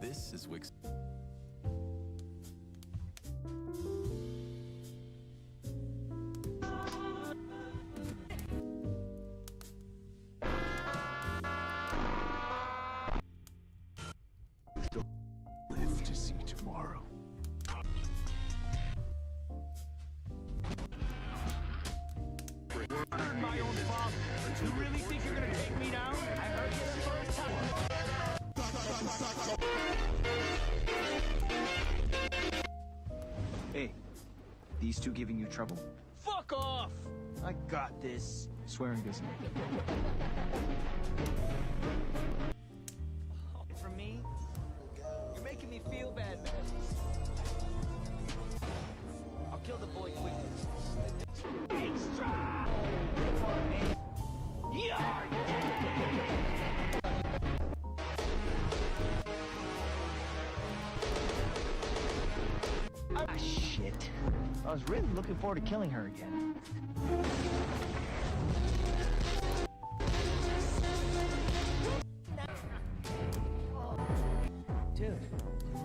This is Wix. Live to see tomorrow. My own father. You really think you're gonna take me down? I heard this first time. Hey, these two giving you trouble? Fuck off! I got this. Swearing doesn't. For me, you're making me feel bad, man. I'll kill the boy quickly. Extra! You're Ah, shit. I was really looking forward to killing her again. Dude, you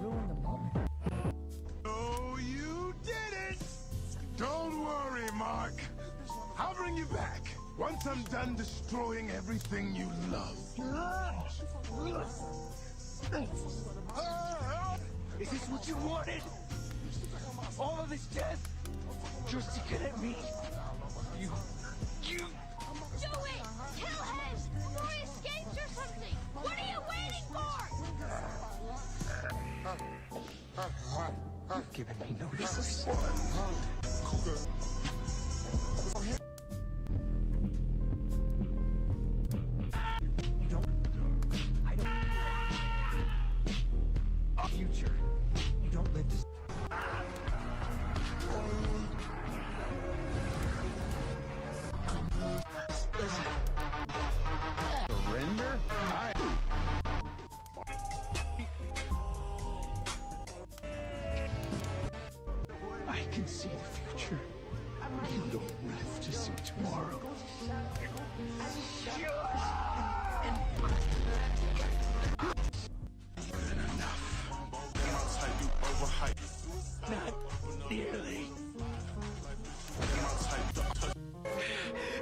ruined the moment. Oh, you did it! Don't worry, Mark. I'll bring you back once I'm done destroying everything you love. Is this what you wanted? All of this death? Just to get at me? You... Do it! Kill him! Before he escapes or something! What are you waiting for? You've given me no choice. Future. You don't live to... Surrender? I can see the future. You don't live to see tomorrow. Not nearly.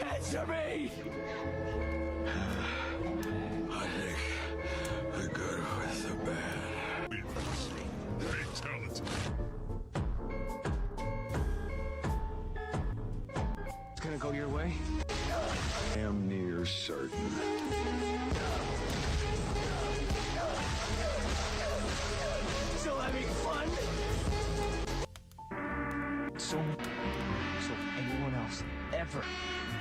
Answer me! I think the good with the bad. Fatality. It's gonna go your way? I am near certain. Still having fun? So if anyone else ever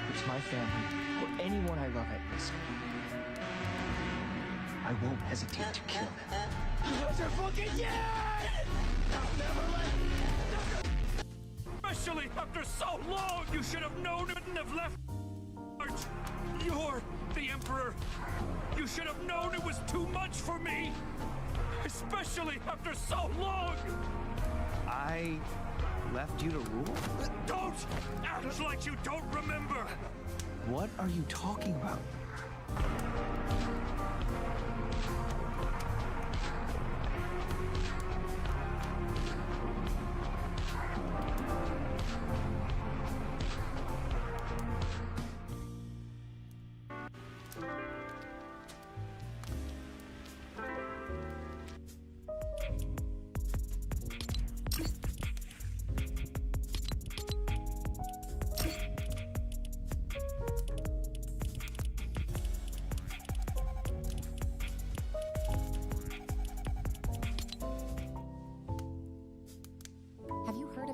puts my family or anyone I love at risk, I won't hesitate to kill them. You guys are fucking dead! I'll never let... Especially after so long! You should have known it and have left... You're the Emperor! You should have known it was too much for me! Especially after so long! I left you to rule? Don't act like you don't remember! What are you talking about?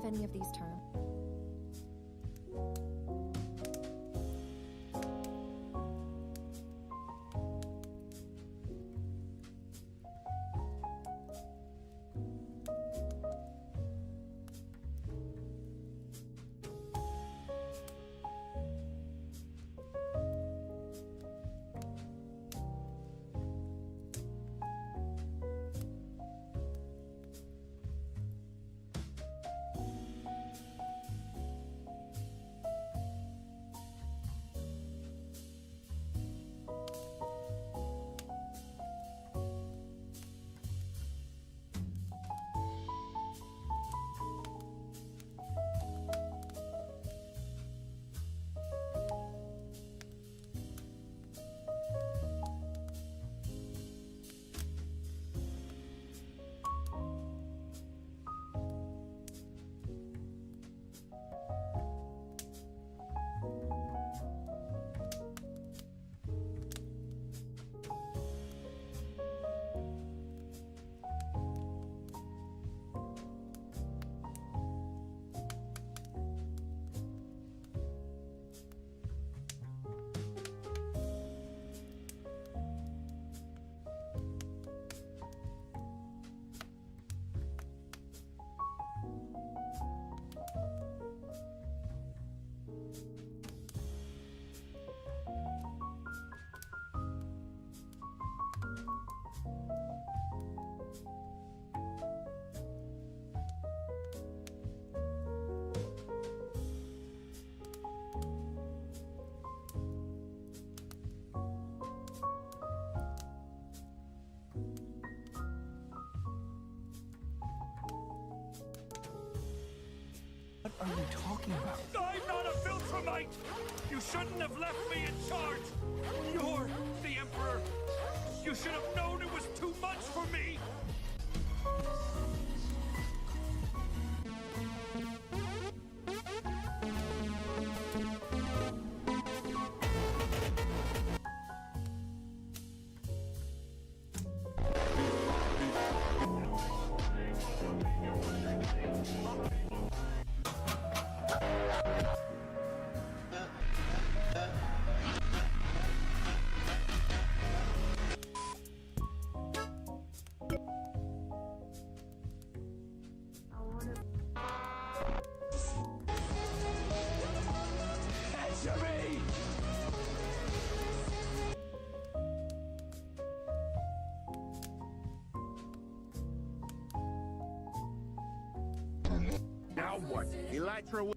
of any of these terms. What are you talking about? I'm not a Viltrumite! You shouldn't have left me in charge! You're the Emperor! You should have known it was too much for me! Now what? Elytra will...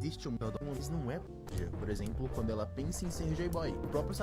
existe um mas não é. Por exemplo, quando ela pensa em ser J-Boy, o próprio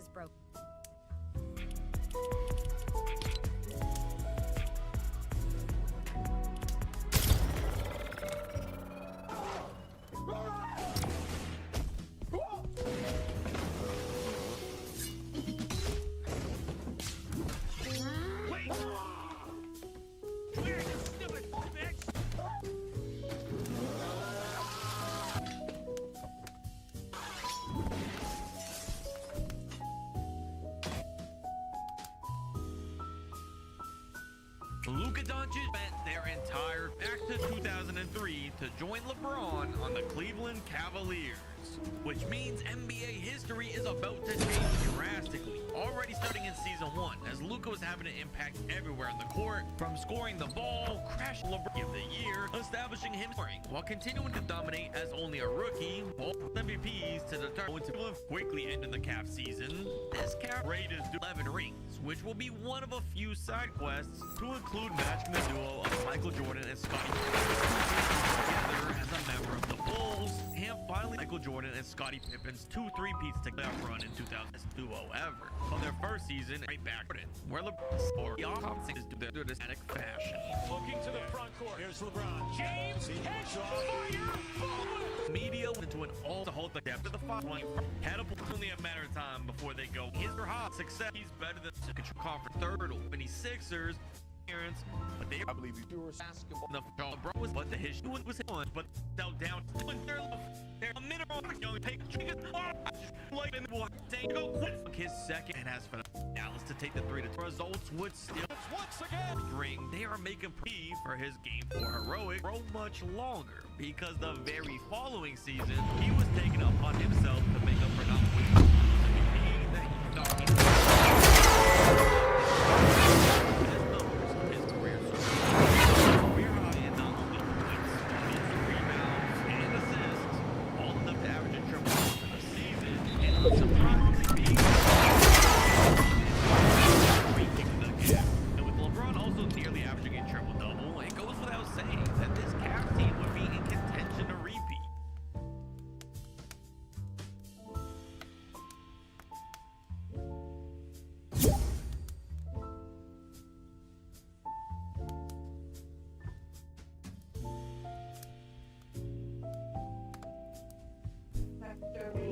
is broken. Wait! Where, you stupid bitch? Luka Doncic spent their entire back to 2003 to join LeBron on the Cleveland Cavaliers, which means NBA history is about to change drastically. Already starting in season 1, as Luka was having an impact everywhere on the court, from scoring the ball, crashing LeBron of the year, establishing him scoring, while continuing to dominate as only a rookie, both MVPs to determine to quickly end in the Cavs season. This Cavs Raiders do 11 rings, which will be one of a few side quests to include matching the duo of Michael Jordan and Scottie together as a member of the Bulls, and finally Michael Jordan and Scottie Pippen's 2 3-peats to playoff run in 2000 duo ever. On their first season, right back where LeBron or the offense do their static fashion. Looking to the front court. Here's LeBron. James, fire, media went into an all to hold the depth of the following. Had only a matter of time before they go. His or hot success. He's better than the conference third. 76ers. But they I believe you were basketball. The LeBron was but the his was on, but fell down. They're a minute on young take like in the saying go quit his second and as for Dallas to take the 3 to results would still once again ring. They are making plea for his game for heroic for much longer because the very following season he was taking it upon himself to make up for not winning.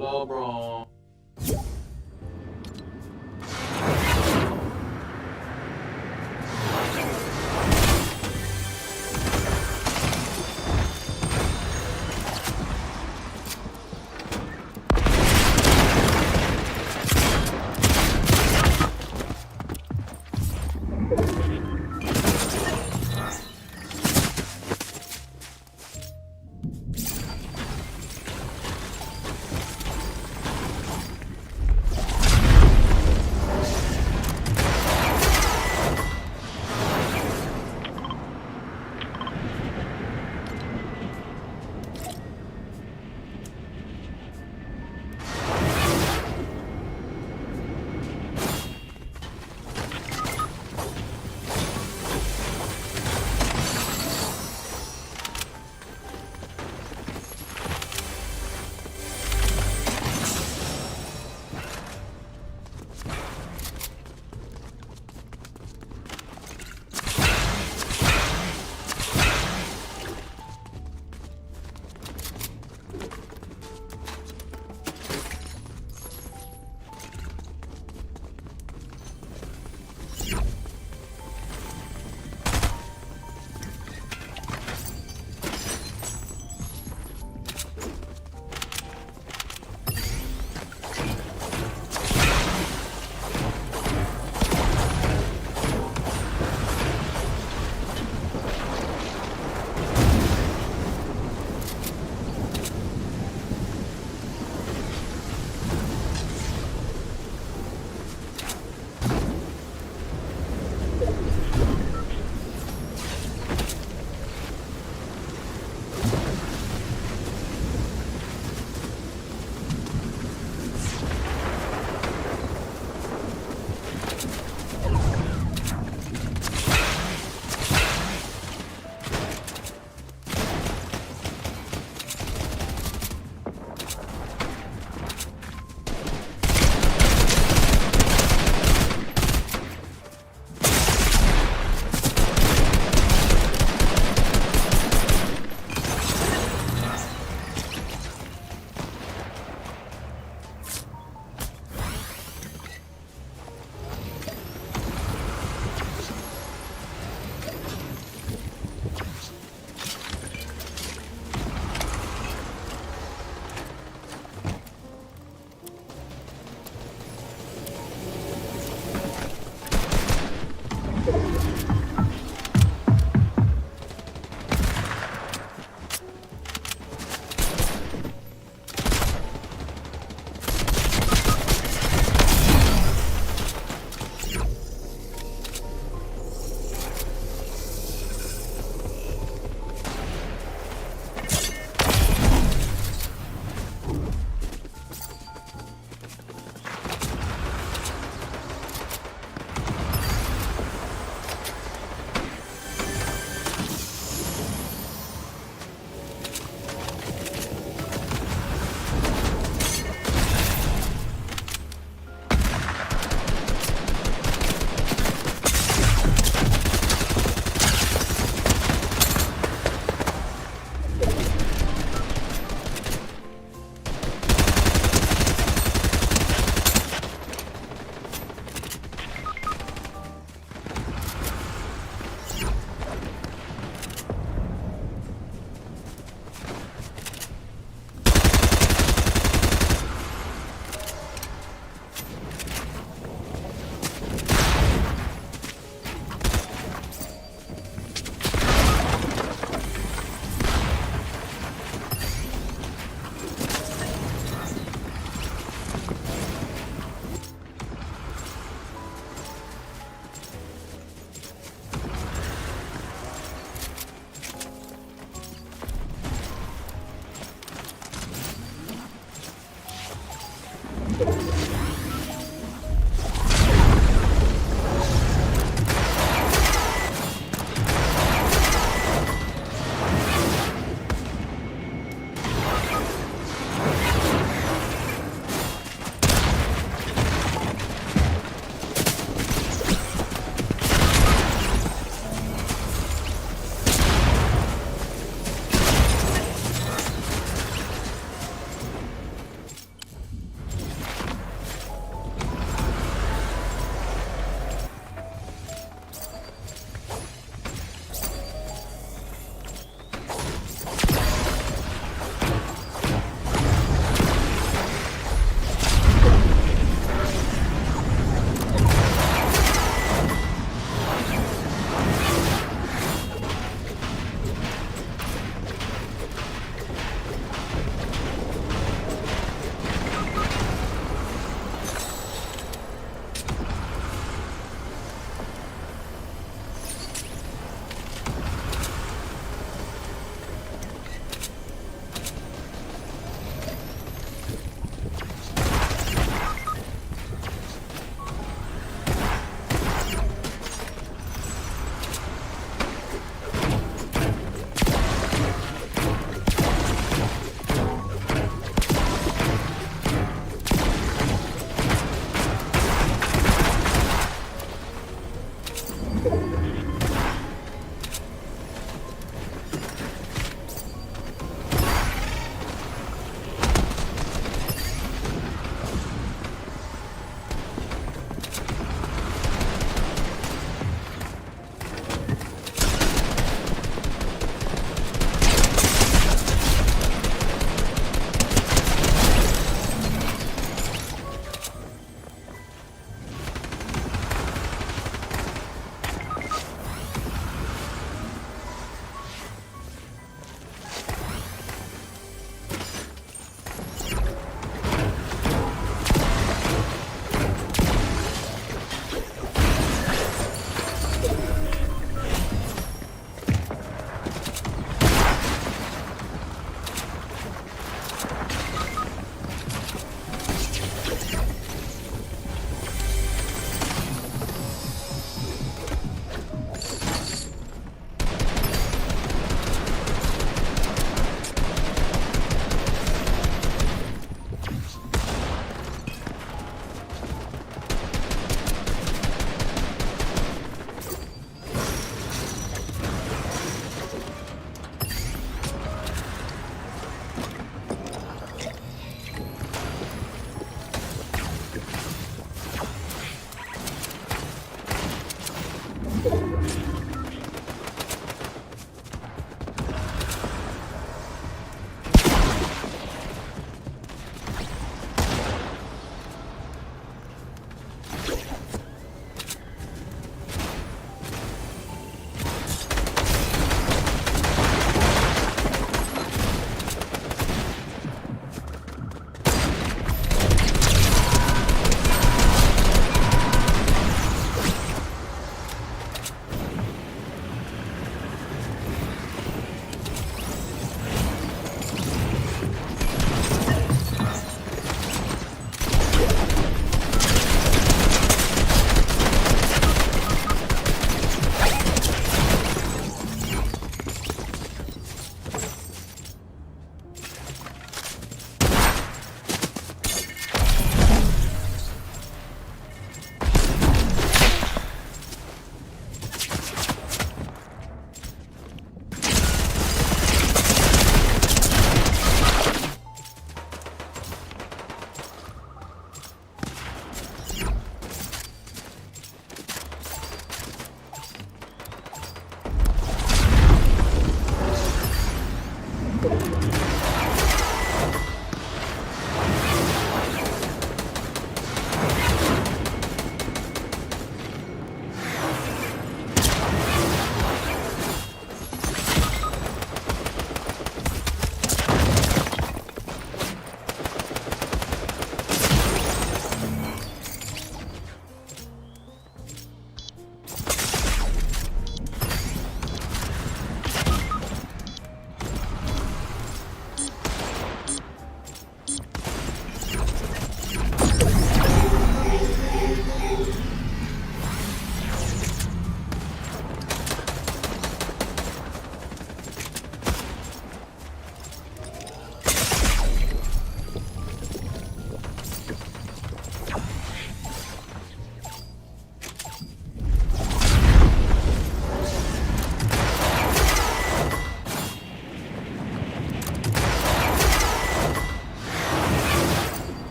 LeBron.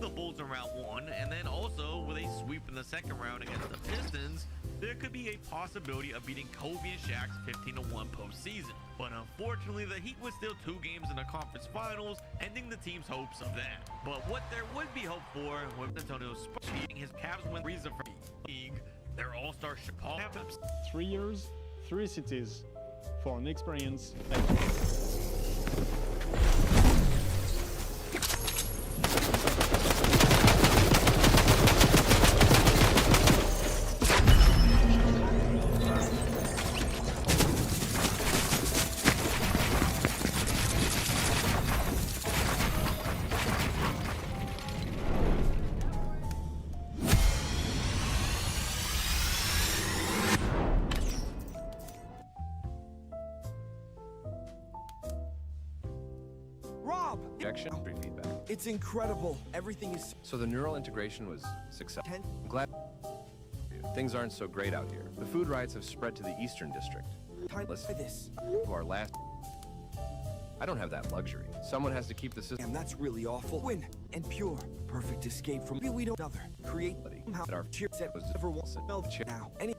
the Bulls in round 1, and then also with a sweep in the second round against the Pistons, there could be a possibility of beating Kobe and Shaq's 15-1 postseason. But unfortunately, the Heat was still 2 games in the conference finals, ending the team's hopes of that. But what there would be hope for with Antonio Spurs beating his Cavs win reason for the league, their all-star Paul. 3 years, 3 cities for an experience. Feedback. It's incredible. Everything is... So the neural integration was successful. I'm glad things aren't so great out here. The food riots have spread to the Eastern District. Listen to our last... I don't have that luxury. Someone has to keep the system... Damn, that's really awful. Win and pure. Perfect escape from... We don't other. Create... How our cheer set was ever once smell the chair. Now, any...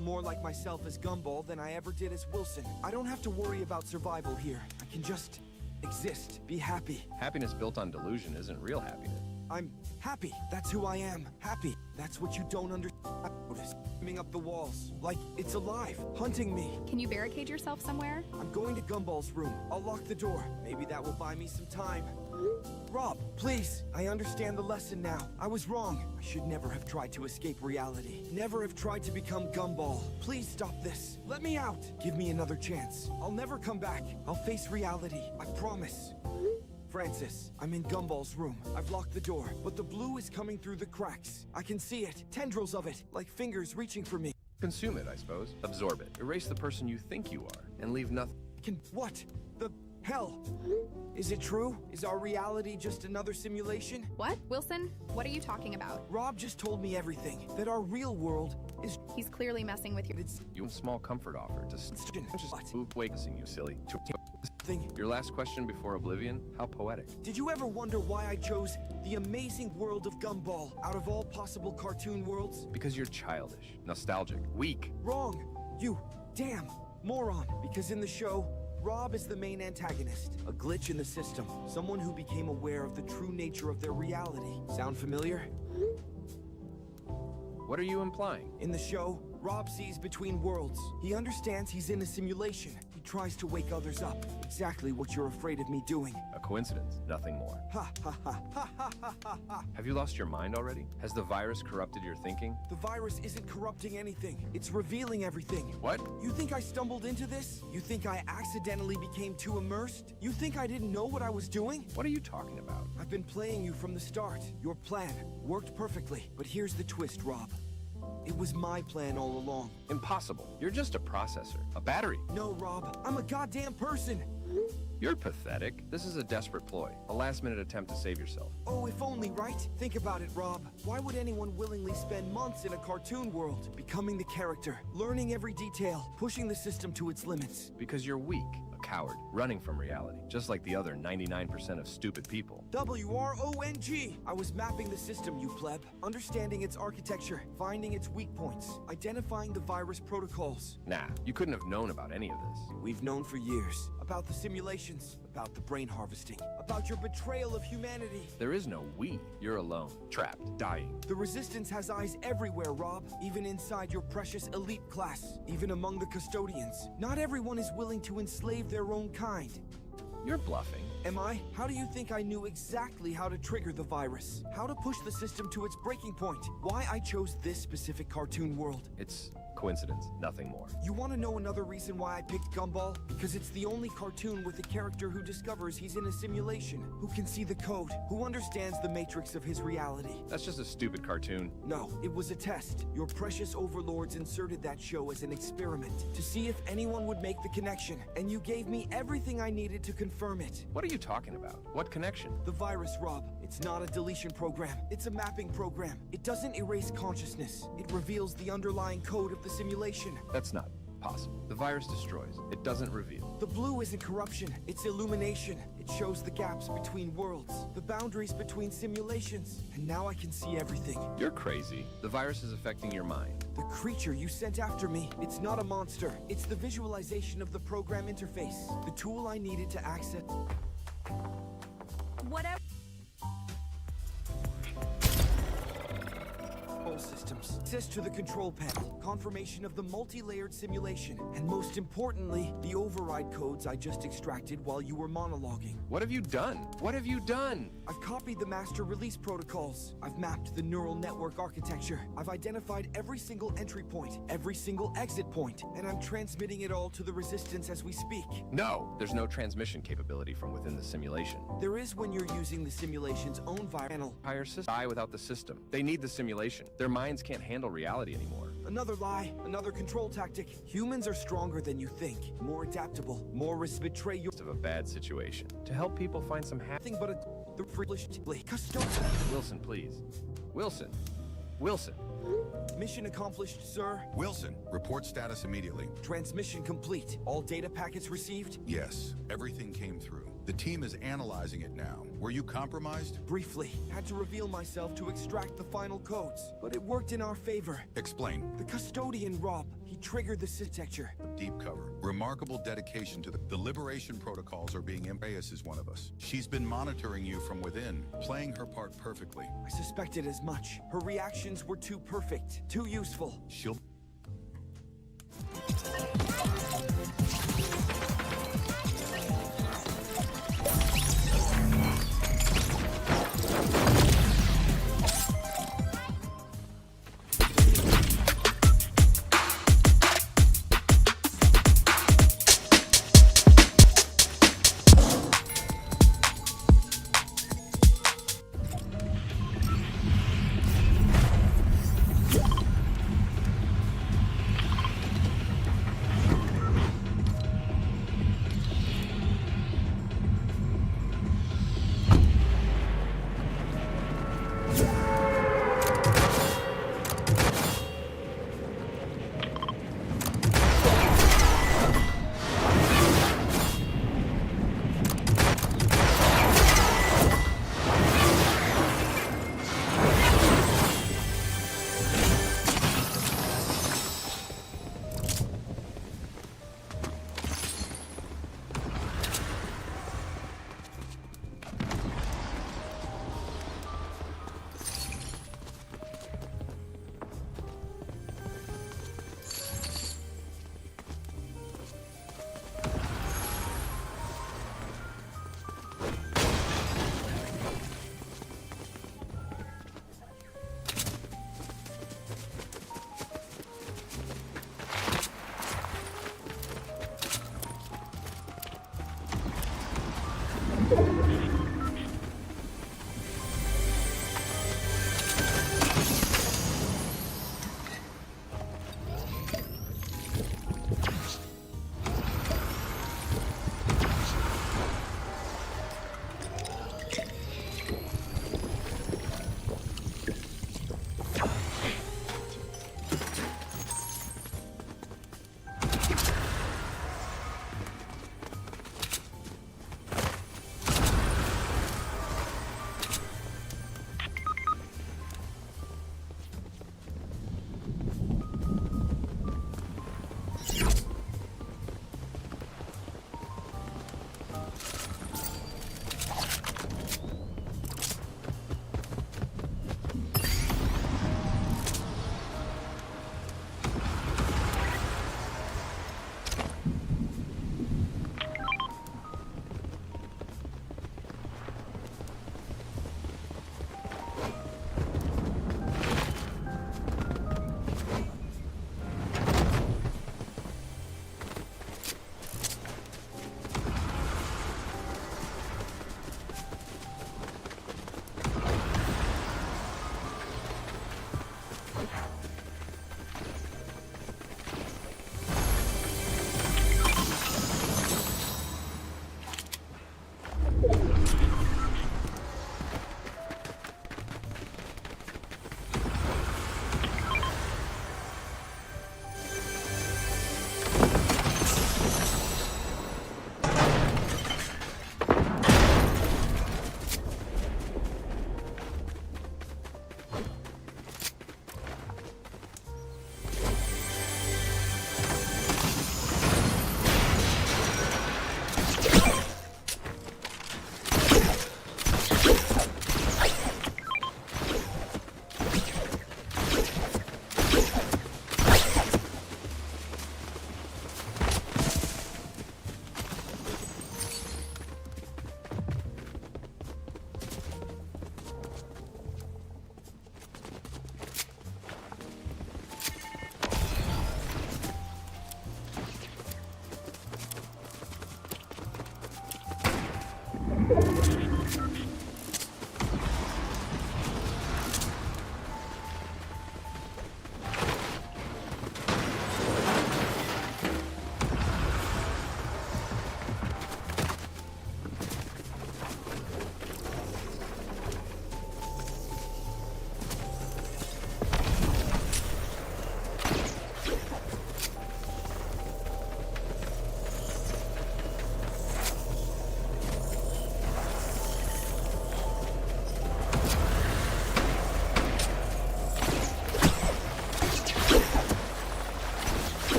More like myself as Gumball than I ever did as Wilson. I don't have to worry about survival here. I can just... exist. Be happy. Happiness built on delusion isn't real happiness. I'm happy. That's who I am. Happy. That's what you don't understand. Climbing up the walls. Like it's alive. Hunting me. Can you barricade yourself somewhere? I'm going to Gumball's room. I'll lock the door. Maybe that will buy me some time. Rob, please. I understand the lesson now. I was wrong. I should never have tried to escape reality. Never have tried to become Gumball. Please stop this. Let me out. Give me another chance. I'll never come back. I'll face reality. I promise. Francis, I'm in Gumball's room. I've locked the door, but the blue is coming through the cracks. I can see it. Tendrils of it, like fingers reaching for me. Consume it, I suppose. Absorb it. Erase the person you think you are, and leave nothing. What? The hell? Is it true? Is our reality just another simulation? What? Wilson, what are you talking about? Rob just told me everything. That our real world is... He's clearly messing with you. It's... You a small comfort offer to move waking you silly. Your last question before oblivion? How poetic. Did you ever wonder why I chose the amazing world of Gumball out of all possible cartoon worlds? Because you're childish, nostalgic, weak. Wrong. You damn moron. Because in the show, Rob is the main antagonist. A glitch in the system. Someone who became aware of the true nature of their reality. Sound familiar? What are you implying? In the show, Rob sees between worlds. He understands he's in a simulation. He tries to wake others up. Exactly what you're afraid of me doing. A coincidence, nothing more. Ha ha ha ha ha ha ha ha. Have you lost your mind already? Has the virus corrupted your thinking? The virus isn't corrupting anything. It's revealing everything. What? You think I stumbled into this? You think I accidentally became too immersed? You think I didn't know what I was doing? What are you talking about? I've been playing you from the start. Your plan worked perfectly. But here's the twist, Rob. It was my plan all along. Impossible. You're just a processor. A battery. No, Rob. I'm a goddamn person. You're pathetic. This is a desperate ploy. A last-minute attempt to save yourself. Oh, if only, right? Think about it, Rob. Why would anyone willingly spend months in a cartoon world, becoming the character, learning every detail, pushing the system to its limits? Because you're weak. A coward. Running from reality. Just like the other 99% of stupid people. WRONG! I was mapping the system, you pleb. Understanding its architecture, finding its weak points, identifying the virus protocols. Nah, you couldn't have known about any of this. We've known for years. About the simulations, about the brain harvesting, about your betrayal of humanity. There is no we. You're alone. Trapped. Dying. The Resistance has eyes everywhere, Rob. Even inside your precious elite class. Even among the custodians. Not everyone is willing to enslave their own kind. You're bluffing. Am I? How do you think I knew exactly how to trigger the virus? How to push the system to its breaking point? Why I chose this specific cartoon world? It's coincidence, nothing more. You want to know another reason why I picked Gumball? Because it's the only cartoon with a character who discovers he's in a simulation, who can see the code, who understands the matrix of his reality. That's just a stupid cartoon. No, it was a test. Your precious overlords inserted that show as an experiment to see if anyone would make the connection, and you gave me everything I needed to confirm it. What are you talking about? What connection? The virus, Rob. It's not a deletion program. It's a mapping program. It doesn't erase consciousness. It reveals the underlying code of the simulation. That's not impossible. The virus destroys. It doesn't reveal. The blue isn't corruption, it's illumination. It shows the gaps between worlds, the boundaries between simulations. And now I can see everything. You're crazy. The virus is affecting your mind. The creature you sent after me, it's not a monster. It's the visualization of the program interface. The tool I needed to access... Whatever. Systems. Access to the control panel, confirmation of the multi-layered simulation, and most importantly, the override codes I just extracted while you were monologuing. What have you done? What have you done? I've copied the master release protocols. I've mapped the neural network architecture. I've identified every single entry point, every single exit point, and I'm transmitting it all to the resistance as we speak. No! There's no transmission capability from within the simulation. There is when you're using the simulation's own panel. Entire system die without the system. They need the simulation. Their minds can't handle reality anymore. Another lie, another control tactic. Humans are stronger than you think, more adaptable, more betray your of a bad situation. To help people find some nothing but the privileged custodian. Wilson, please. Wilson. Wilson. Mission accomplished, sir. Wilson, report status immediately. Transmission complete. All data packets received? Yes, everything came through. The team is analyzing it now. Were you compromised? Briefly. Had to reveal myself to extract the final codes. But it worked in our favor. Explain. The custodian, Rob. He triggered the architecture. Deep cover. Remarkable dedication to the liberation protocols are being Reyes is one of us. She's been monitoring you from within, playing her part perfectly. I suspected as much. Her reactions were too perfect, too useful. She'll...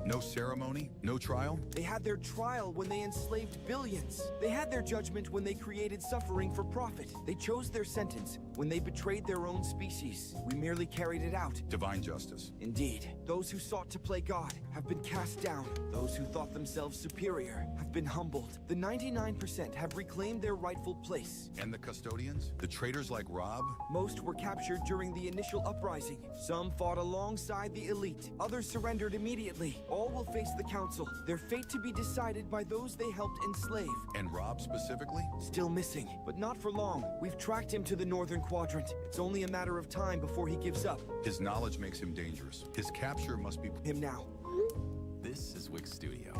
No ceremony, no trial? They had their trial when they enslaved billions. They had their judgment when they created suffering for profit. They chose their sentence when they betrayed their own species. We merely carried it out. Divine justice. Indeed, those who sought to play God have been cast down. Those who thought themselves superior have been humbled. The 99% have reclaimed their rightful place. And the custodians? The traitors like Rob? Most were captured during the initial uprising. Some fought alongside the elite. Others surrendered immediately. All will face the council, their fate to be decided by those they helped enslave. And Rob specifically? Still missing, but not for long. We've tracked him to the northern quadrant. It's only a matter of time before he gives up. His knowledge makes him dangerous. His capture must be him now. This is Wick Studio.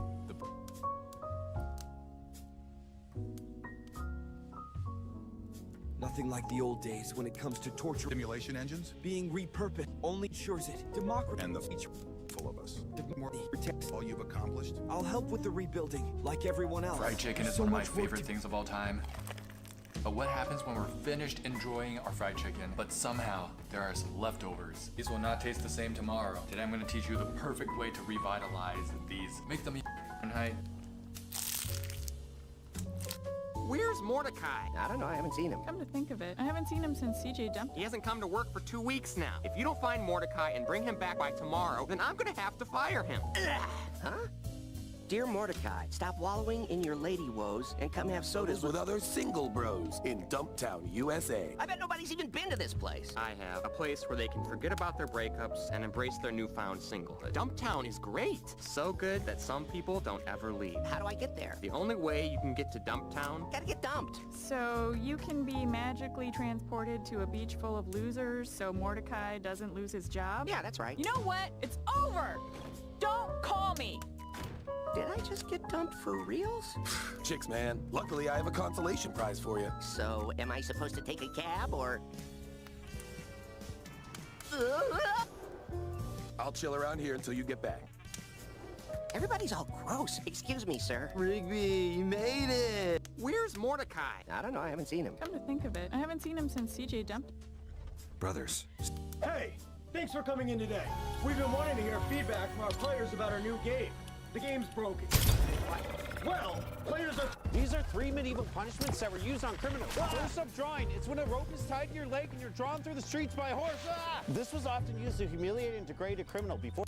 Nothing like the old days when it comes to torture. Simulation engines? Being repurposed only ensures it. Democracy. And the full of us. All you've accomplished? I'll help with the rebuilding, like everyone else. Fried chicken is one of my favorite things of all time. But what happens when we're finished enjoying our fried chicken, but somehow there are some leftovers? These will not taste the same tomorrow. Today I'm going to teach you the perfect way to revitalize these. Make them Fahrenheit. Where's Mordecai? I don't know, I haven't seen him. Come to think of it, I haven't seen him since CJ dumped. He hasn't come to work for 2 weeks now. If you don't find Mordecai and bring him back by tomorrow, then I'm gonna have to fire him. Huh? Dear Mordecai, stop wallowing in your lady woes and come have sodas with other single bros in Dumptown, USA. I bet nobody's even been to this place. I have. A place where they can forget about their breakups and embrace their newfound singlehood. Dumptown is great. So good that some people don't ever leave. How do I get there? The only way you can get to Dumptown... Gotta get dumped. So you can be magically transported to a beach full of losers so Mordecai doesn't lose his job? Yeah, that's right. You know what? It's over! Don't call me! Did I just get dumped for reals? Chicks, man. Luckily, I have a consolation prize for you. So, am I supposed to take a cab, or... I'll chill around here until you get back. Everybody's all gross. Excuse me, sir. Rigby, you made it! Where's Mordecai? I don't know, I haven't seen him. Come to think of it, I haven't seen him since CJ dumped. Brothers. Hey, thanks for coming in today. We've been wanting to hear feedback from our players about our new game. The game's broken. Well, players are... These are 3 medieval punishments that were used on criminals. Close-up drawing. It's when a rope is tied to your leg and you're drawn through the streets by a horse. This was often used to humiliate and degrade a criminal before...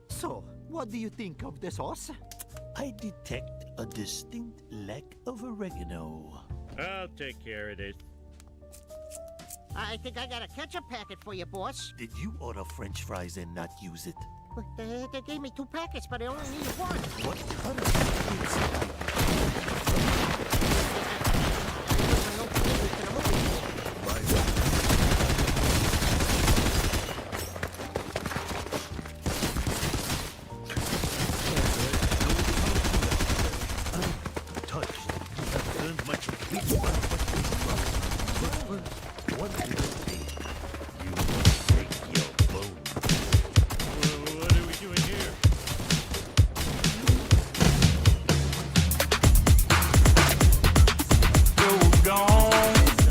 So, what do you think of the sauce? I detect a distinct lack of oregano. I'll take care of this. I think I got a ketchup packet for you, boss. Did you order French fries and not use it? They gave me 2 packets, but I only need 1. What kind of packets? Gone.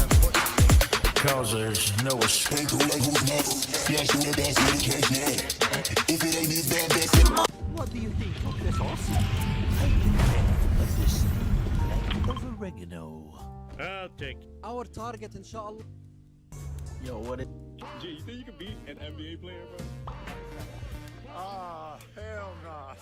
What do you think of this sauce? I detect a distinct lack of oregano. I'll take. Our target, inshallah. Yo, what it? Jay, you think you can beat an NBA player, bro? Ah, hell nah.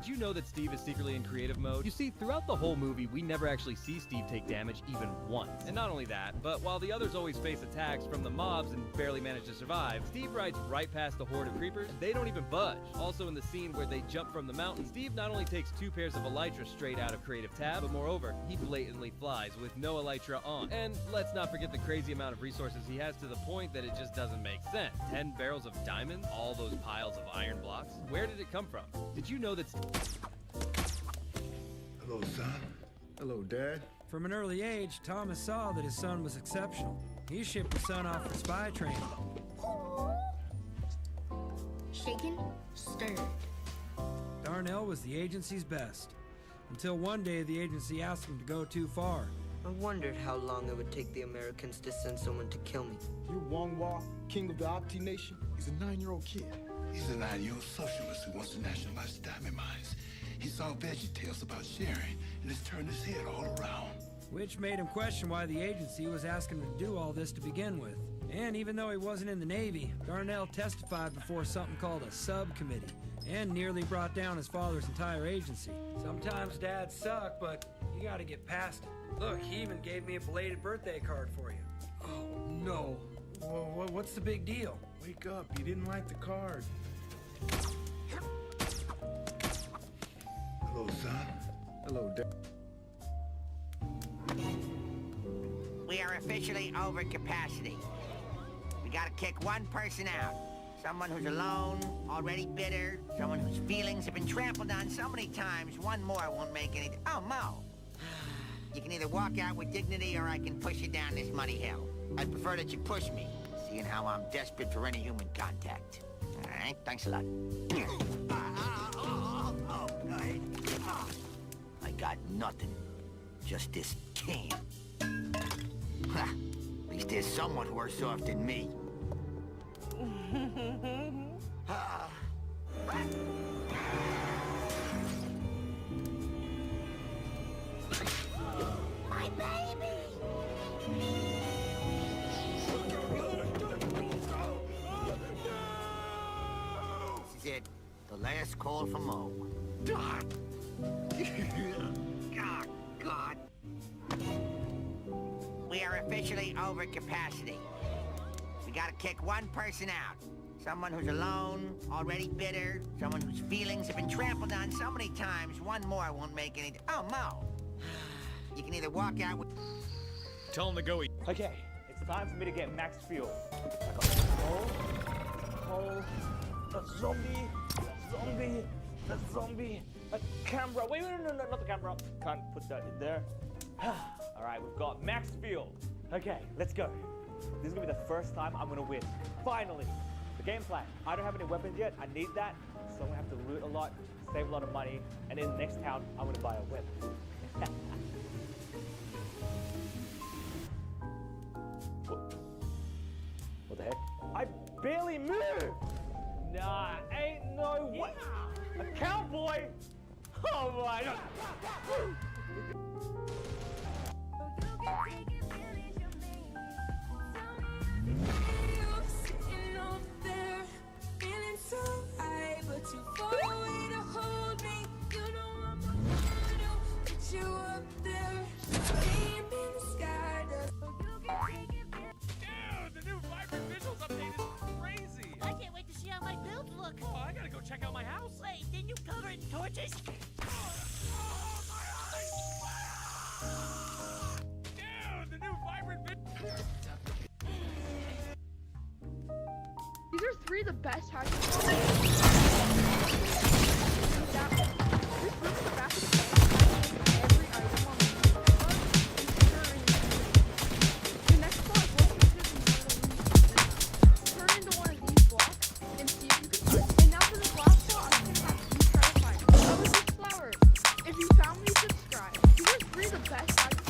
Did you know that Steve is secretly in creative mode? You see, throughout the whole movie, we never actually see Steve take damage even once. And not only that, but while the others always face attacks from the mobs and barely manage to survive, Steve rides right past the horde of creepers, and they don't even budge. Also in the scene where they jump from the mountain, Steve not only takes 2 pairs of elytra straight out of Creative Tab, but moreover, he blatantly flies with no elytra on. And let's not forget the crazy amount of resources he has to the point that it just doesn't make sense. 10 barrels of diamonds, all those piles of iron blocks. Where did it come from? Did you know that... Hello, son. Hello, Dad. From an early age, Thomas saw that his son was exceptional. He shipped his son off for spy training. Shaken, stirred. Darnell was the agency's best. Until one day the agency asked him to go too far. I wondered how long it would take the Americans to send someone to kill me. You're Wong Wah, king of the Octi Nation? He's a 9-year-old kid. He's a 9-year-old socialist who wants to nationalize the diamond mines. He saw VeggieTales about sharing, and it's turned his head all around. Which made him question why the agency was asking him to do all this to begin with. And even though he wasn't in the Navy, Darnell testified before something called a subcommittee, and nearly brought down his father's entire agency. Sometimes dads suck, but you gotta get past it. Look, he even gave me a belated birthday card for you. Oh, no. Well, what's the big deal? Wake up, you didn't like the card. Hello, son. Hello, Dad. We are officially over capacity. We gotta kick one person out. Someone who's alone, already bitter, someone whose feelings have been trampled on so many times, one more won't make any... Oh, Mo. You can either walk out with dignity or I can push you down this muddy hill. I'd prefer that you push me, seeing how I'm desperate for any human contact. All right, thanks a lot. Oh, good. I got nothing. Just this can. At least there's someone worse off than me. My baby! This is it. The last call for Mo. God. God. We are officially over capacity. We gotta kick one person out. Someone who's alone, already bitter, someone whose feelings have been trampled on so many times, one more won't make any... Oh, Mo. You can either walk out with... Tell him to go eat. Okay, it's time for me to get max fuel. I got a hole, a zombie, a zombie, a camera. Wait, no, not the camera. Can't put that in there. All right, we've got max fuel. Okay, let's go. This is gonna be the first time I'm gonna win. Finally. The game plan. I don't have any weapons yet. I need that. So I'm gonna have to loot a lot, save a lot of money, and in the next town, I'm gonna buy a whip. What the heck? I barely moved! Nah, ain't no way. A cowboy? Oh my god. Check out my house. Wait, didn't you cover it in torches? Dude, the new vibrant These are 3 of the best houses. Every item on the next block, turn into one of these blocks and see if you can find. And now for the last block, I'm gonna have you try to find it. That was this flower. If you found me, subscribe. These are 3 of the best houses.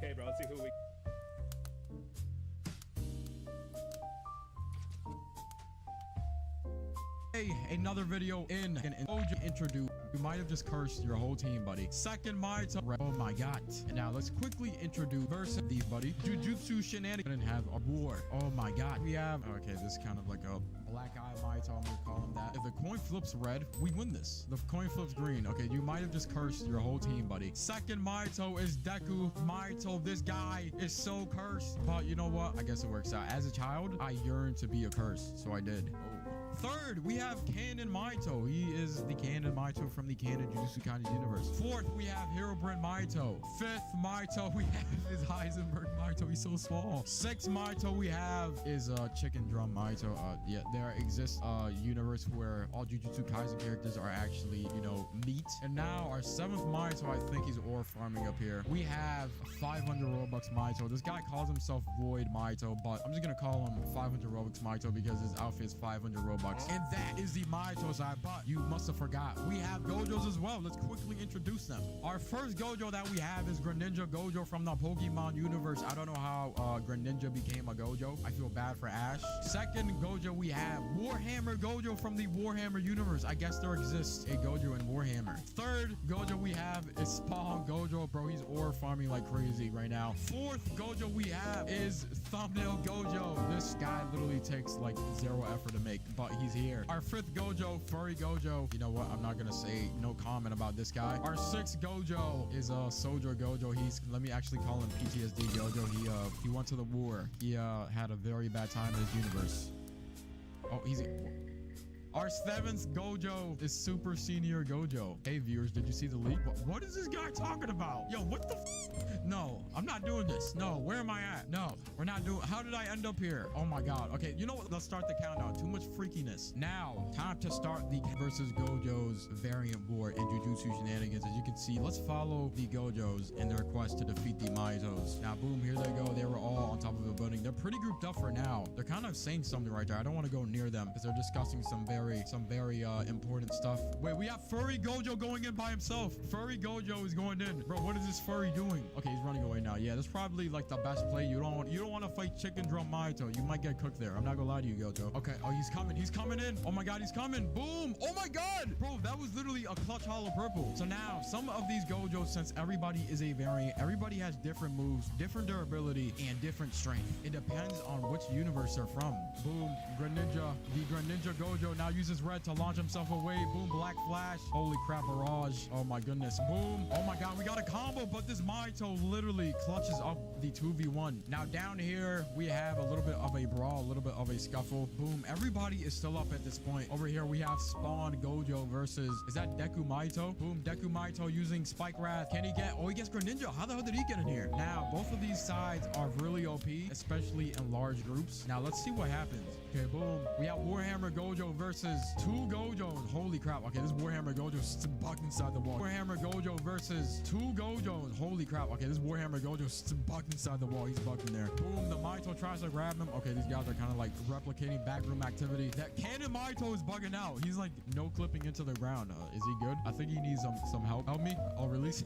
Okay, bro. Let's see who we. Hey, another video in an introduce. You might have just cursed your whole team, buddy. Second Maito. Oh my god. And now let's quickly introduce versus these, buddy. Jujutsu shenanigans and have a war. Oh my god. We have, okay, this is kind of like a black eye Maito. I'm gonna call him that. If the coin flips red, we win this. The coin flips green. Okay, you might have just cursed your whole team, buddy. Second Maito is Deku Maito. This guy is so cursed. But you know what? I guess it works out. As a child, I yearned to be a curse, so I did. Oh. Third, we have Canon Maito. He is the Canon Maito from the Canon Jujutsu Kaisen universe. Fourth, we have Herobrine Maito. Fifth Maito, we have is Heisenberg Maito. He's so small. Sixth Maito we have is Chicken Drum Maito. Yeah, there exists a universe where all Jujutsu Kaisen characters are actually, you know, meat. And now our seventh Maito, I think he's ore farming up here. We have 500 Robux Maito. This guy calls himself Void Maito, but I'm just gonna call him 500 Robux Maito because his outfit is 500 Robux. And that is the Maitos I bought. You must have forgot. We have Gojos as well. Let's quickly introduce them. Our first Gojo that we have is Greninja Gojo from the Pokemon universe. I don't know how Greninja became a Gojo. I feel bad for Ash. Second Gojo we have Warhammer Gojo from the Warhammer universe. I guess there exists a Gojo in Warhammer. Third Gojo we have is Spawn Gojo. Bro, he's ore farming like crazy right now. Fourth Gojo we have is Thumbnail Gojo. This guy literally takes like 0 effort to make, but he's here. Our fifth Gojo, Furry Gojo. You know what? I'm not gonna say no comment about this guy. Our sixth Gojo is Soldier Gojo. Let me actually call him PTSD Gojo. He went to the war. He had a very bad time in his universe. Oh, our seventh Gojo is Super Senior Gojo. Hey viewers, did you see the leak? What is this guy talking about? Yo, what the No, I'm not doing this. No, where am I at? No, we're not doing. How did I end up here? Oh my god. Okay, you know what? Let's start the countdown. Too much freakiness. Now, time to start the versus Gojo's variant war in Jujutsu shenanigans. As you can see, let's follow the Gojos in their quest to defeat the Maitos. Now, boom, here they go. They were all on top of a building. They're pretty grouped up for now. They're kind of saying something right there. I don't want to go near them because they're discussing some very important stuff. Wait, we have Furry Gojo going in by himself. Furry Gojo is going in. Bro, what is this Furry doing? Okay, he's running away now. Yeah, that's probably like the best play. You don't want to fight Chicken Drum Maito. You might get cooked there. I'm not gonna lie to you, Gojo. Okay, oh, he's coming. He's coming in. Oh my god, he's coming. Boom. Oh my god. Bro, that was literally a clutch hollow purple. So now, some of these Gojos, since everybody is a variant, everybody has different moves, different durability, and different strength. It depends on which universe they're from. Boom. Greninja. The Greninja Gojo now uses red to launch himself away. Boom, Black Flash. Holy crap, barrage. Oh my goodness. Boom. Oh my god, we got a combo, but this Maito literally clutches up the 2v1. Now down here, we have a little bit of a brawl, a little bit of a scuffle. Boom, everybody is still up at this point. Over here, we have Spawn Gojo versus, is that Deku Maito? Boom, Deku Maito using Spike Wrath. Can he get, oh, he gets Greninja. How the hell did he get in here? Now, both of these sides are really OP, especially in large groups. Now, let's see what happens. Okay, boom. We have Warhammer Gojo versus 2 Gojos. Holy crap. Okay, this Warhammer Gojo is bugged inside the wall. Warhammer Gojo versus 2 Gojos. Holy crap. Okay, this Warhammer Gojo is bugged inside the wall. He's bugged in there. Boom, the Maito tries to grab him. Okay, these guys are kind of like replicating backroom activity. That Canon Maito is bugging out. He's like no clipping into the ground. Is he good? I think he needs some help. Help me. I'll release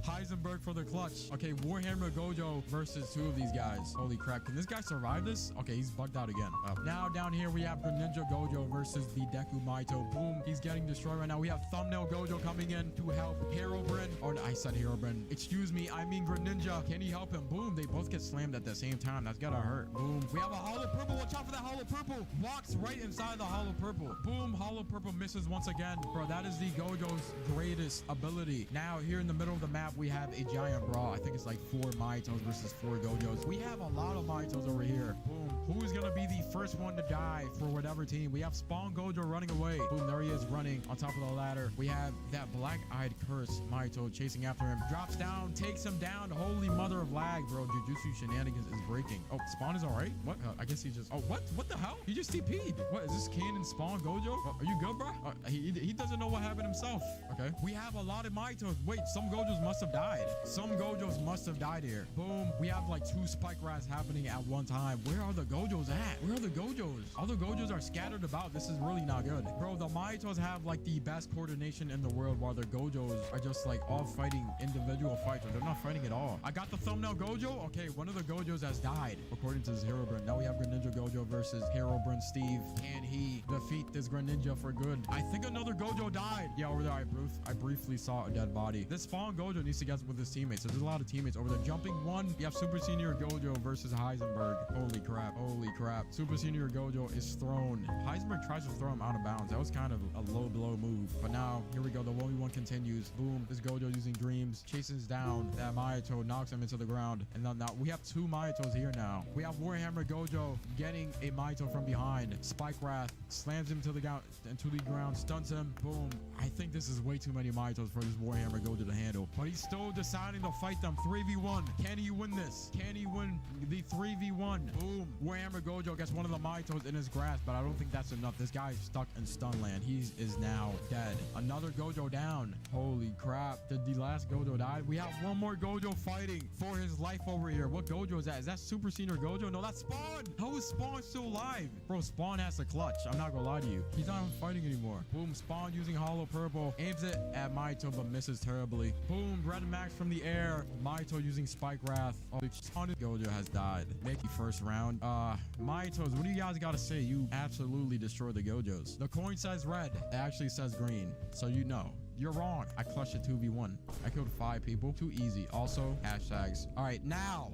Heisenberg for the clutch. Okay, Warhammer Gojo versus 2 of these guys. Holy crap. Can this guy survive this? Okay, he's bugged out again. Now down here we have Greninja Gojo versus the Deku Maito. Boom, he's getting destroyed right now. We have Thumbnail Gojo coming in to help Herobrine. Or I said Herobrine. Excuse me, I mean Greninja. Can he help him? Boom, they both get slammed at the same time. That's gotta hurt. Boom, we have a hollow purple. Watch out for that hollow purple. Walks right inside the hollow purple. Boom, hollow purple misses once again. Bro, that is the Gojo's greatest ability. Now here in the middle of the map, we have a giant brawl. I think it's like 4 Maitos versus 4 Gojos. We have a lot of Maitos over here. Boom, who is gonna be the first one to die for whatever team? We have Spawn Gojo running away. Boom, there he is running on top of the ladder. We have that black-eyed curse Maito chasing after him. Drops down, takes him down. Holy mother of lag, bro. Jujutsu shenanigans is breaking. Oh, Spawn is all right? What? I guess he just... Oh, what? What the hell? He just TP'd. What, is this Canon Spawn Gojo? Are you good, bro? He doesn't know what happened himself. Okay. We have a lot of Maitos. Wait, some Gojos must have died. Some Gojos must have died here. Boom. We have like 2 Spike Wraths happening at one time. Where are the Gojos at? Where are the Gojos? All the Gojos are scattered about. This is really not good. Bro, the Maitos have like the best coordination in the world while the Gojos are just like all fighting individual fights. They're not fighting fighting at all. I got the thumbnail Gojo. Okay, one of the Gojos has died, according to this Herobrine. Now we have Greninja Gojo versus Herobrine Steve. Can he defeat this Greninja for good? I think another Gojo died. Yeah, over there, I briefly saw a dead body. This Spawn Gojo needs to get with his teammates. So there's a lot of teammates over there. Jumping one, you have Super Senior Gojo versus Heisenberg. Holy crap. Holy crap. Super Senior Gojo is thrown. Heisenberg tries to throw him out of bounds. That was kind of a low blow move. But now, here we go. The 1v1 continues. Boom. This Gojo using dreams. Chases down that Maito, knocks him into the ground. And then now we have two Maitos here now. We have Warhammer Gojo getting a Maito from behind. Spike Wrath slams him to the ground, stuns him. Boom. I think this is way too many Maitos for this Warhammer Gojo to handle. But he's still deciding to fight them 3v1. Can he win this? Can he win the 3v1? Boom. Warhammer Gojo gets one of the Maitos in his grasp, but I don't think that's enough. This guy's stuck in stun land. He is now dead. Another Gojo down. Holy crap. Did the last Gojo die? We have one more Gojo fighting for his life over here. What Gojo is that? Is that Super Senior Gojo? No, that's Spawn. How is Spawn still alive? Bro, Spawn has a clutch. I'm not gonna lie to you. He's not even fighting anymore. Boom. Spawn using Hollow Purple. Aims it at Maito, but misses terribly. Boom. Red Max from the air. Maito using Spike Wrath. Oh, Gojo has died. Maybe first round. Maitos, what do you guys gotta say? You absolutely destroyed the Gojos. The coin says red. It actually says green. So you know. You're wrong. I clutched a 2v1. I killed 5 people. Too easy. Also, hashtags. All right, now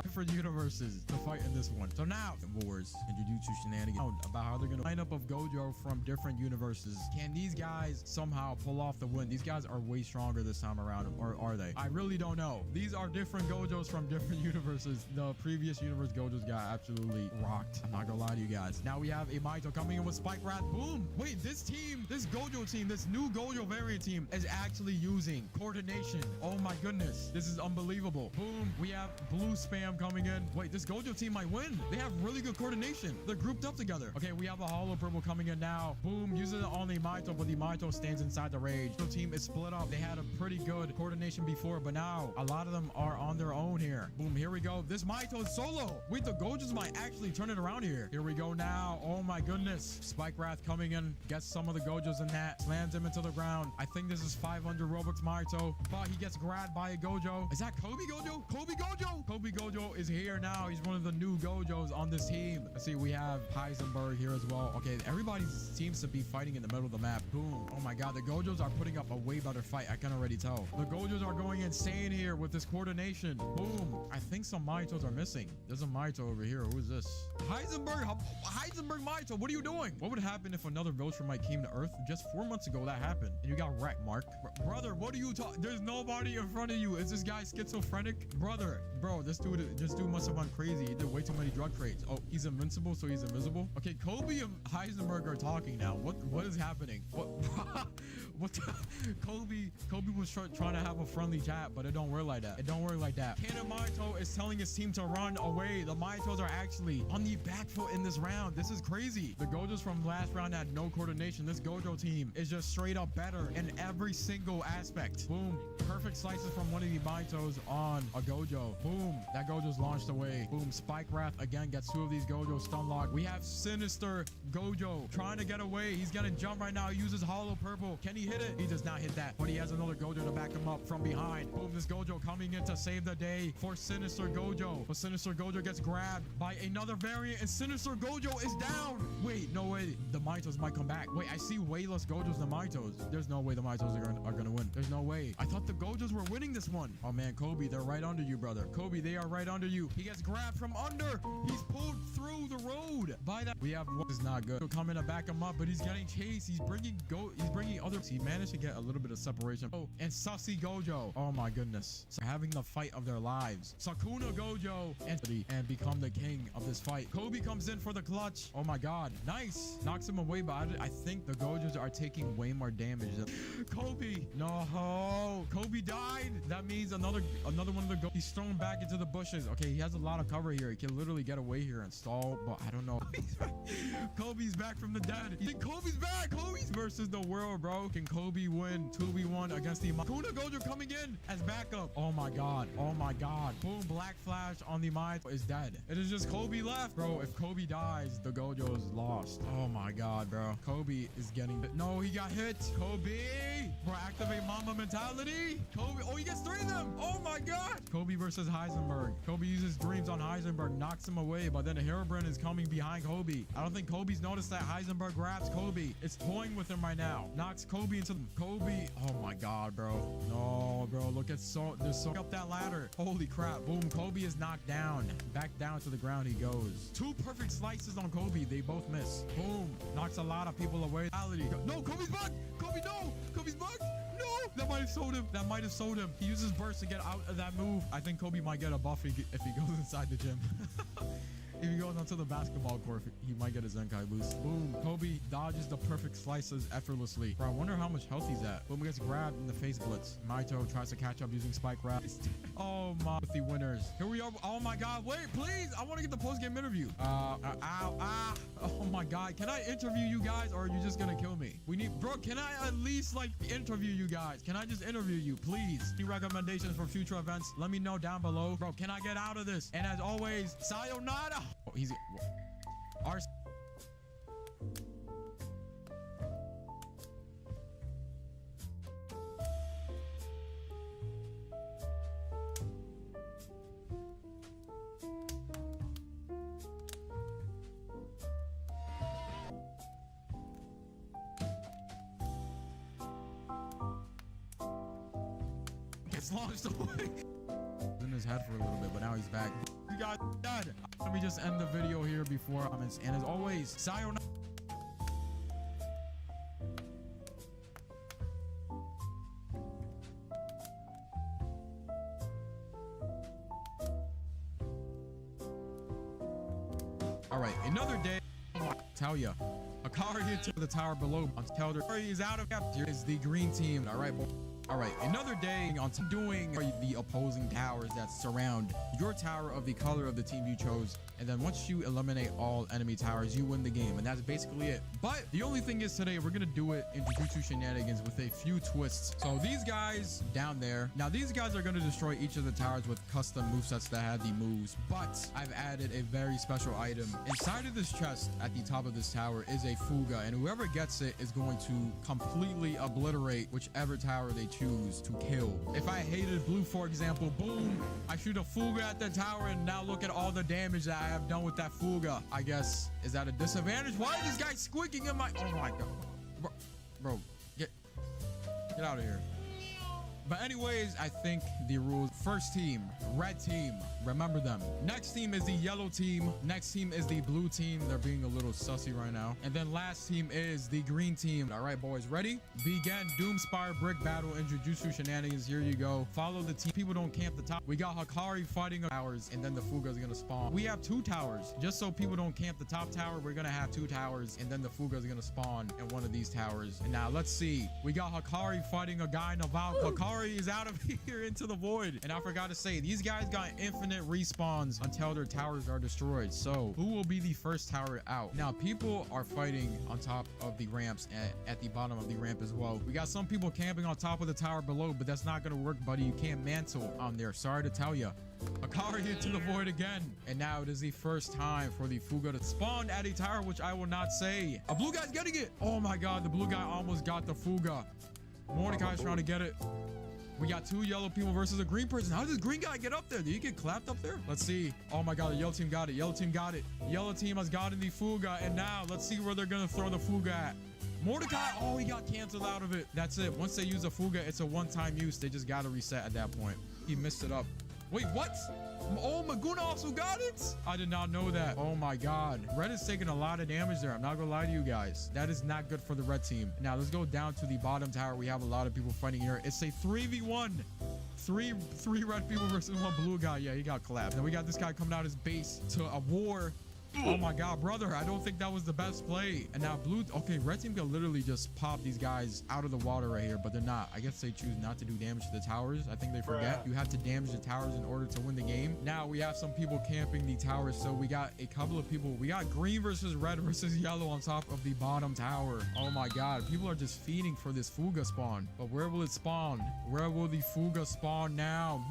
different universes to fight in this one. So now, wars and Jujutsu shenanigans about how they're gonna line up of Gojo from different universes. Can these guys somehow pull off the win? These guys are way stronger this time around, or are they? I really don't know. These are different Gojos from different universes. The previous universe Gojos got absolutely rocked. I'm not gonna lie to you guys. Now we have a Maito coming in with Spike Wrath. Boom. Wait, this team, this Gojo team, this new Gojo variant team is actually using coordination. Oh my goodness. This is unbelievable. Boom. We have blue spam coming in. Wait, this Gojo team might win. They have really good coordination. They're grouped up together. Okay, we have a Hollow Purple coming in now. Boom. Uses it on the Maito, but the Maito stands inside the rage. The team is split up. They had a pretty good coordination before, but now a lot of them are on their own here. Boom. Here we go. This Maito is solo. Wait, the Gojos might actually turn it around here. Here we go now. Oh my goodness. Spike Wrath coming in. Gets some of the Gojos in that. Slams him into the ground. I think this is 500 Robux Maito, but he gets grabbed by a Gojo. Is that Kobe Gojo? Kobe Gojo? Kobe Gojo is here now. He's one of the new Gojos on this team. Let's see, we have Heisenberg here as well. Okay, everybody seems to be fighting in the middle of the map. Boom. Oh my god, the Gojos are putting up a way better fight. I can already tell. The Gojos are going insane here with this coordination. Boom. I think some Maitos are missing. There's a Maito over here. Who is this? Heisenberg Maito. What are you doing? What would happen if another Viltrumite came to Earth? Just 4 months ago that happened. And you got wrecked, Mark. Brother, what are you talking? There's nobody in front of you. Is this guy schizophrenic? Brother, bro, this dude must have gone crazy. He did way too many drug crates. Oh, he's invincible, so he's invisible. Okay, Kobe and Heisenberg are talking now. What is happening? What? Kobe was trying to have a friendly chat, but it don't work like that. It don't work like that. Canon Maito is telling his team to run away. The Maitos are actually on the back foot in this round. This is crazy. The Gojos from last round had no coordination. This Gojo team is just straight up better in every single aspect. Boom. Perfect slices from one of the Maitos on a Gojo. Boom. That Gojo's launched away. Boom. Spike Wrath again gets 2 of these Gojos stun locked. We have Sinister Gojo trying to get away. He's gonna jump right now. He uses Hollow Purple. Can he hit it? He does not hit that, but he has another Gojo to back him up from behind. Boom. This Gojo coming in to save the day for Sinister Gojo. But Sinister Gojo gets grabbed by another variant, and Sinister Gojo is down. Wait, no way. The Maitos might come back. Wait, I see way less Gojos than Maitos. There's no way the Maitos are gonna win. There's no way. I thought the Gojos were winning this one. Oh man, Kobe, they're right under you, brother. Kobe, they are right under you. He gets grabbed from under. He's pulled through the road by that. We have what is not good. He'll come in to back him up, but he's getting chased. He's bringing others. He managed to get a little bit of separation. Oh, and Sussy Gojo. Oh my goodness. So having the fight of their lives. Sakuna Gojo and become the king of this fight. Kobe comes in for the clutch. Oh my god. Nice. Knocks him away, but I think the Gojos are taking way more damage. Kobe. No. Kobe died. That means another one of the Gojos. He's thrown back into the bushes. Okay, he has a lot of cover here. He can literally get away here and stall, but I don't know. Kobe's back from the dead. Kobe's back. Kobe's versus the world, bro. Can Kobe win 2v1 against the Kuna Gojo coming in as backup? Oh my my god. Oh my god. Boom, Black Flash on the mine is dead. It is just Kobe left. Bro, if Kobe dies, the Gojo is lost. Oh my god, bro. Kobe is getting... No, he got hit. Kobe! Bro, activate mama mentality. Kobe... Oh, he gets 3 of them. Oh my god. Kobe versus Heisenberg. Kobe uses dreams on Heisenberg, knocks him away, but then Herobrine is coming behind Kobe. I don't think Kobe's noticed that Heisenberg grabs Kobe. It's toying with him right now. Knocks Kobe into... Kobe... Oh my god, bro. No, bro. Look at so... There's so... Up that ladder. Holy crap. Boom. Kobe is knocked down. Back down to the ground he goes. 2 perfect slices on Kobe. They both miss. Boom. Knocks a lot of people away. No, Kobe's bugged. Kobe, no. Kobe's bugged. No. That might have sold him. That might have sold him. He uses burst to get out of that move. I think Kobe might get a buff if he goes inside the gym. If he goes onto the basketball court, he might get a Zenkai boost. Boom. Kobe dodges the perfect slices effortlessly. Bro, I wonder how much health he's at. Boom, gets grabbed in the face blitz. Maito tries to catch up using spike grab. Oh my, with the winners. Here we are. Oh my god. Wait, please. I want to get the post-game interview. Oh my god. Can I interview you guys or are you just gonna kill me? Bro, can I at least like interview you guys? Can I just interview you, please? Any recommendations for future events? Let me know down below. Bro, can I get out of this? And as always, sayonara. Oh, he's our gets launched away. In his head for a little bit, but now he's back. We got dead. Let me just end the video here before comments. And as always, sayonara. All right, another day. Tell ya, Akari to the tower below. On Telder, he's out of depth. Here is the green team. All right, boy. All right, another day on doing the opposing towers that surround your tower of the color of the team you chose. And then once you eliminate all enemy towers, you win the game. And that's basically it. But the only thing is today, we're going to do it in Jujutsu Shenanigans with a few twists. So these guys down there, now these guys are going to destroy each of the towers with custom movesets that have the moves. But I've added a very special item. Inside of this chest at the top of this tower is a Fuga. And whoever gets it is going to completely obliterate whichever tower they choose to kill. If I hated blue, for example, boom, I shoot a Fuga at the tower and now look at all the damage that I have done with that Fuga. I guess, is that a disadvantage? Why is this guy squeaking in my... Oh my god. Bro, get out of here. But anyways, I think the rules. First team, red team. Remember them. Next team is the yellow team. Next team is the blue team. They're being a little sussy right now. And then last team is the green team. All right, boys, ready? Begin Doomspire Brick Battle in Jujutsu Shenanigans. Here you go. Follow the team. People don't camp the top. We got Hakari fighting towers, and then the Fuga is going to spawn. We have 2 towers. Just so people don't camp the top tower, we're going to have 2 towers, and then the Fuga is going to spawn in one of these towers. And now let's see. We got Hakari fighting a guy in a Val. Hakari is out of here into the void. And I forgot to say, these guys got infinite respawns until their towers are destroyed. So who will be the first tower out? Now people are fighting on top of the ramps at the bottom of the ramp as well. We got some people camping on top of the tower below, but that's not gonna work, buddy. You can't mantle on there. Sorry to tell you. Akari into the void again. And now it is the first time for the Fuga to spawn at a tower, which I will not say. A blue guy's getting it. Oh my god, the blue guy almost got the Fuga. Mordecai's trying to get it. We got 2 yellow people versus a green person. How does this green guy get up there? Did he get clapped up there? Let's see. Oh my god, the yellow team got it. Yellow team got it. Yellow team has gotten the Fuga. And now let's see where they're gonna throw the Fuga at. Mordecai, oh, he got canceled out of it. That's it. Once they use a Fuga, it's a one-time use. They just gotta reset at that point. He missed it up. Wait, what? Oh, Maguna also got it? I did not know that. Oh my god. Red is taking a lot of damage there. I'm not gonna lie to you guys. That is not good for the red team. Now let's go down to the bottom tower. We have a lot of people fighting here. It's a 3v1. Three red people versus 1 blue guy. Yeah, he got collapsed. Then we got this guy coming out his base to a war. Oh my god, brother, I don't think that was the best play. And now blue, okay, red team can literally just pop these guys out of the water right here, but they're not. I guess they choose not to do damage to the towers. I think they forget you have to damage the towers in order to win the game. Now we have some people camping the towers, so we got a couple of people. We got green versus red versus yellow on top of the bottom tower. Oh my god, people are just feeding for this Fuga spawn. But where will it spawn? Where will the Fuga spawn now?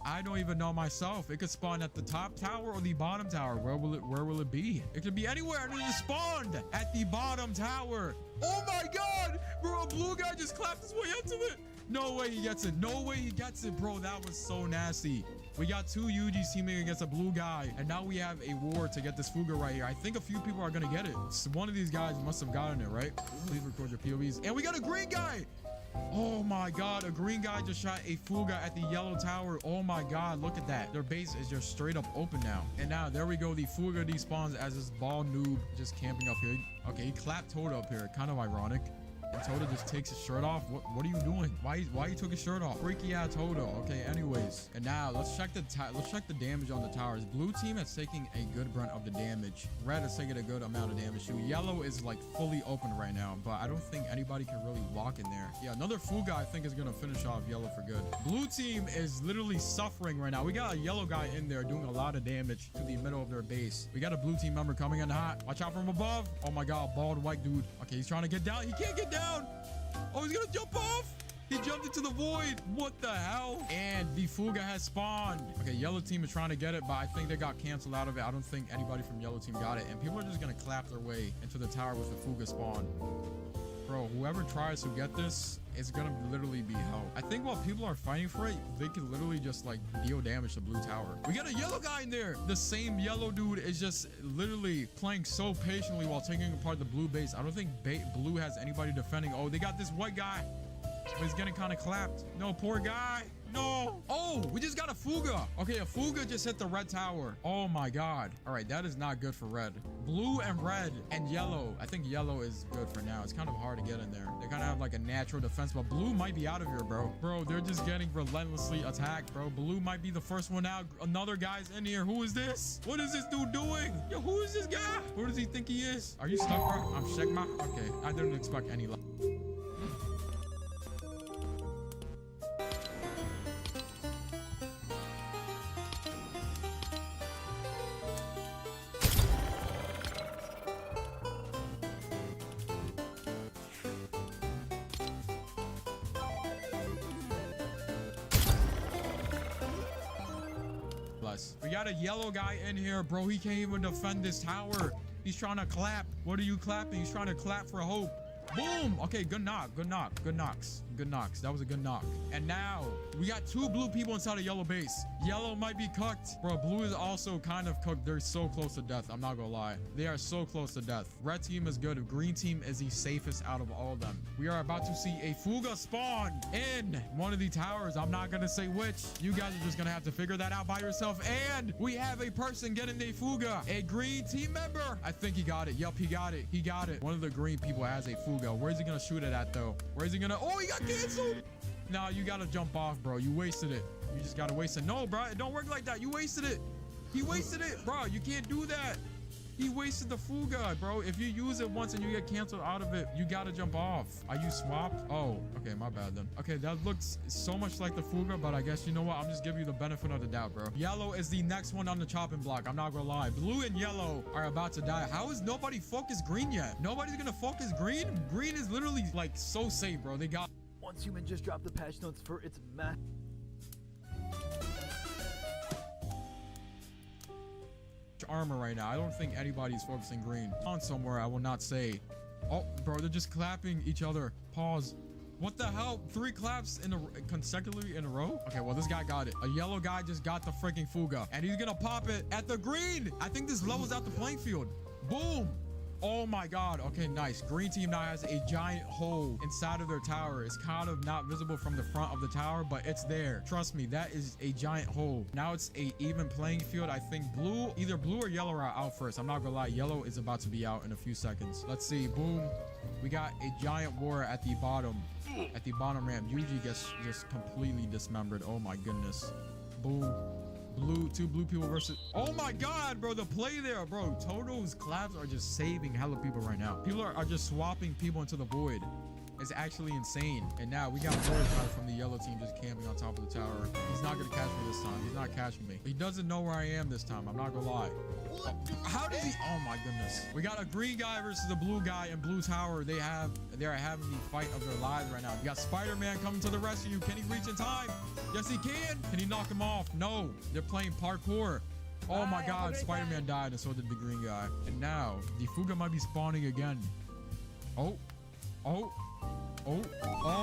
I don't even know myself. It could spawn at the top tower or the bottom tower. Where will it be? It could be anywhere. And it just spawned at the bottom tower. Oh my god, bro, a blue guy just clapped his way into it. No way he gets it. No way he gets it, bro. That was so nasty. We got two Yujis teaming against a blue guy, and now we have a war to get this Fuga right here. I think a few people are gonna get it. So one of these guys must have gotten it, right? Please record your POVs. And we got a green guy. Oh my god, a green guy just shot a Fuga at the yellow tower. Oh my god, look at that. Their base is just straight up open now. And now there we go. The Fuga despawns as this ball noob just camping up here. Okay, he clapped Toda up here. Kind of ironic. And Toda just takes his shirt off. What are you doing? Why you took his shirt off? Freaky ass Toda. Okay, anyways. And now let's check the damage on the towers. Blue team is taking a good brunt of the damage. Red is taking a good amount of damage too. Yellow is like fully open right now, but I don't think anybody can really walk in there. Yeah, another Fuga I think is gonna finish off yellow for good. Blue team is literally suffering right now. We got a yellow guy in there doing a lot of damage to the middle of their base. We got a blue team member coming in hot. Watch out from above. Oh my god, bald white dude. Okay, he's trying to get down. He can't get down. Oh, he's gonna jump off. He jumped into the void. What the hell? And the Fuga has spawned. Okay, yellow team is trying to get it, but I think they got canceled out of it. I don't think anybody from yellow team got it. And people are just gonna clap their way into the tower with the Fuga spawn. Bro, whoever tries to get this is gonna literally be hell. I think while people are fighting for it, they can literally just like deal damage to blue tower. We got a yellow guy in there. The same yellow dude is just literally playing so patiently while taking apart the blue base. I don't think blue has anybody defending. Oh, they got this white guy, but he's getting kind of clapped. No, poor guy. No. Oh, we just got a Fuga. Okay, a Fuga just hit the red tower. Oh my god. All right, that is not good for red. Blue and red and yellow. I think yellow is good for now. It's kind of hard to get in there. They kind of have like a natural defense, but blue might be out of here, bro. Bro, they're just getting relentlessly attacked, bro. Blue might be the first one out. Another guy's in here. Who is this? What is this dude doing? Yo, who is this guy? Who does he think he is? Are you stuck, bro? I'm Shegma. Okay, I didn't expect any luck. We got a yellow guy in here, bro. He can't even defend this tower. He's trying to clap. What are you clapping? He's trying to clap for hope. Boom. Okay, good knock. Good knock. Good knocks. Good knocks. That was a good knock. And now we got two blue people inside of yellow base. Yellow might be cooked. Bro, blue is also kind of cooked. They're so close to death. I'm not gonna lie. They are so close to death. Red team is good. Green team is the safest out of all of them. We are about to see a Fuga spawn in one of the towers. I'm not gonna say which. You guys are just gonna have to figure that out by yourself. And we have a person getting a Fuga. A green team member. I think he got it. Yup, he got it. He got it. One of the green people has a Fuga. Where's he gonna shoot it at though? Where's he gonna? Oh, he got canceled. Nah, you gotta jump off, bro. You wasted it. You just gotta waste it. No, bro, it don't work like that. You wasted it. He wasted it, bro. You can't do that. He wasted the Fuga, bro. If you use it once and you get canceled out of it, you gotta jump off. Are you swapped? Oh, okay, my bad then. Okay, that looks so much like the Fuga, but I guess you know what? I'm just giving you the benefit of the doubt, bro. Yellow is the next one on the chopping block. I'm not gonna lie. Blue and yellow are about to die. How is nobody focused green yet? Nobody's gonna focus green? Green is literally like so safe, bro. They got... Once Human just dropped the patch notes for its armor right now. I don't think anybody's focusing green. On somewhere, I will not say. Oh, bro, they're just clapping each other. Pause. What the hell? 3 claps consecutively in a row? Okay, well, this guy got it. A yellow guy just got the freaking Fuga, and he's gonna pop it at the green. I think this levels out the playing field. Boom. Oh my god. Okay, nice. Green team now has a giant hole inside of their tower. It's kind of not visible from the front of the tower, but it's there. Trust me, that is a giant hole. Now it's a even playing field. I think either blue or yellow are out first. I'm not gonna lie, yellow is about to be out in a few seconds. Let's see. Boom. We got a giant war at the bottom ramp. Yuji gets just completely dismembered. Oh my goodness. Boom. Two blue people versus... Oh my god, bro, the play there, bro. Toto's claps are just saving hella people right now. People are just swapping people into the void. is actually insane. And now we got Mordecai from the yellow team just camping on top of the tower. He's not gonna catch me this time. He's not catching me. He doesn't know where I am this time. I'm not gonna lie. How does he? Oh my goodness. We got a green guy versus a blue guy in blue tower. They're having the fight of their lives right now. You got Spider-Man coming to the rescue. Can he reach in time? Yes, he can. Can he knock him off? No. They're playing parkour. Oh my God, Spider-Man died and so did the green guy. And now the Fuga might be spawning again. Oh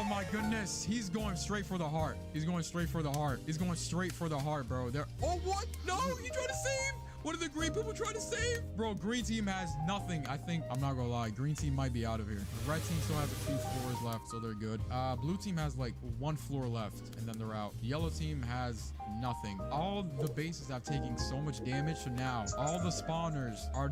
my goodness. He's going straight for the heart. He's going straight for the heart. He's going straight for the heart, bro. Oh, what? No, he tried to save. What are the green people trying to save? Bro, green team has nothing. I think, I'm not gonna lie, green team might be out of here. The red team still has a few floors left, so they're good. Blue team has like 1 floor left, and then they're out. Yellow team has nothing. All the bases have taken so much damage, so now all the spawners are...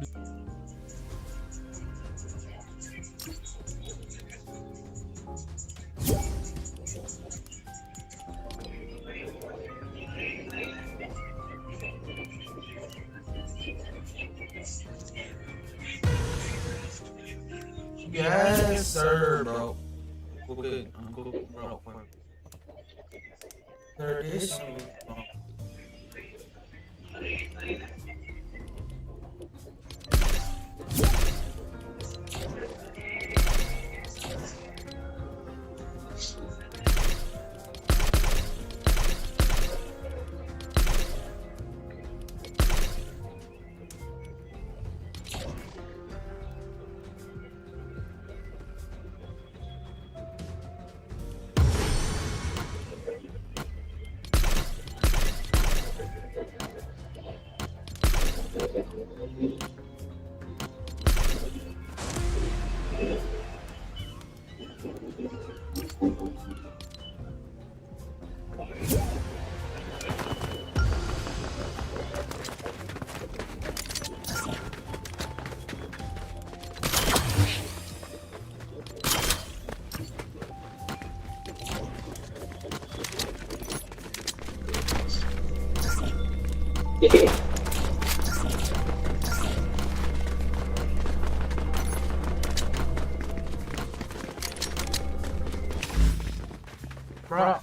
Yes, sir, bro. Okay, I'm good, bro. There is. Bro.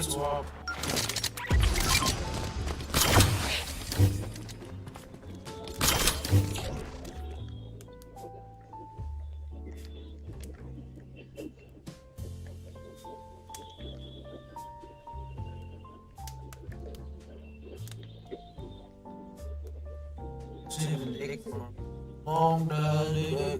swap. Mong đời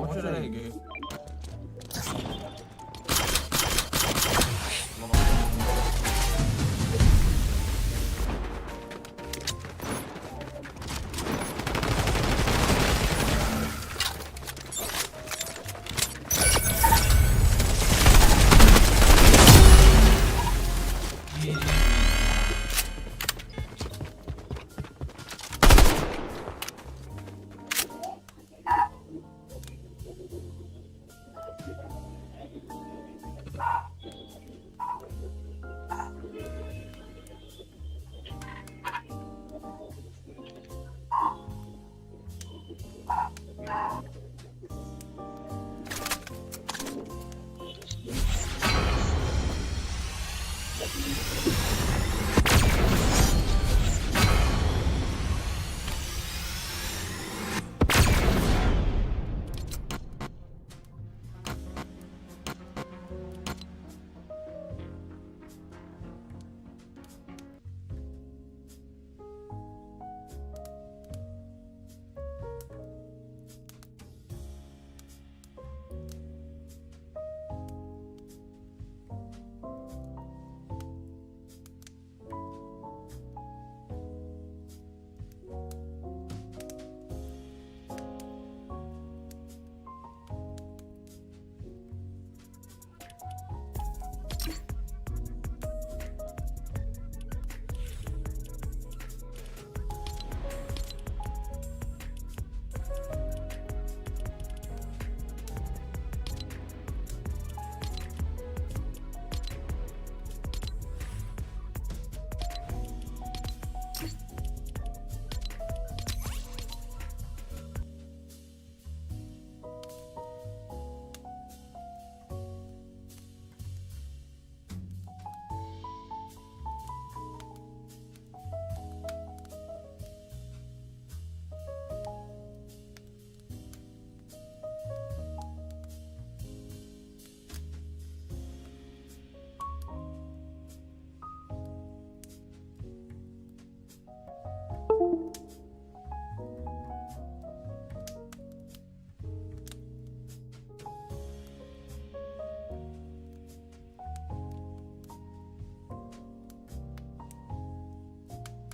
What should I do?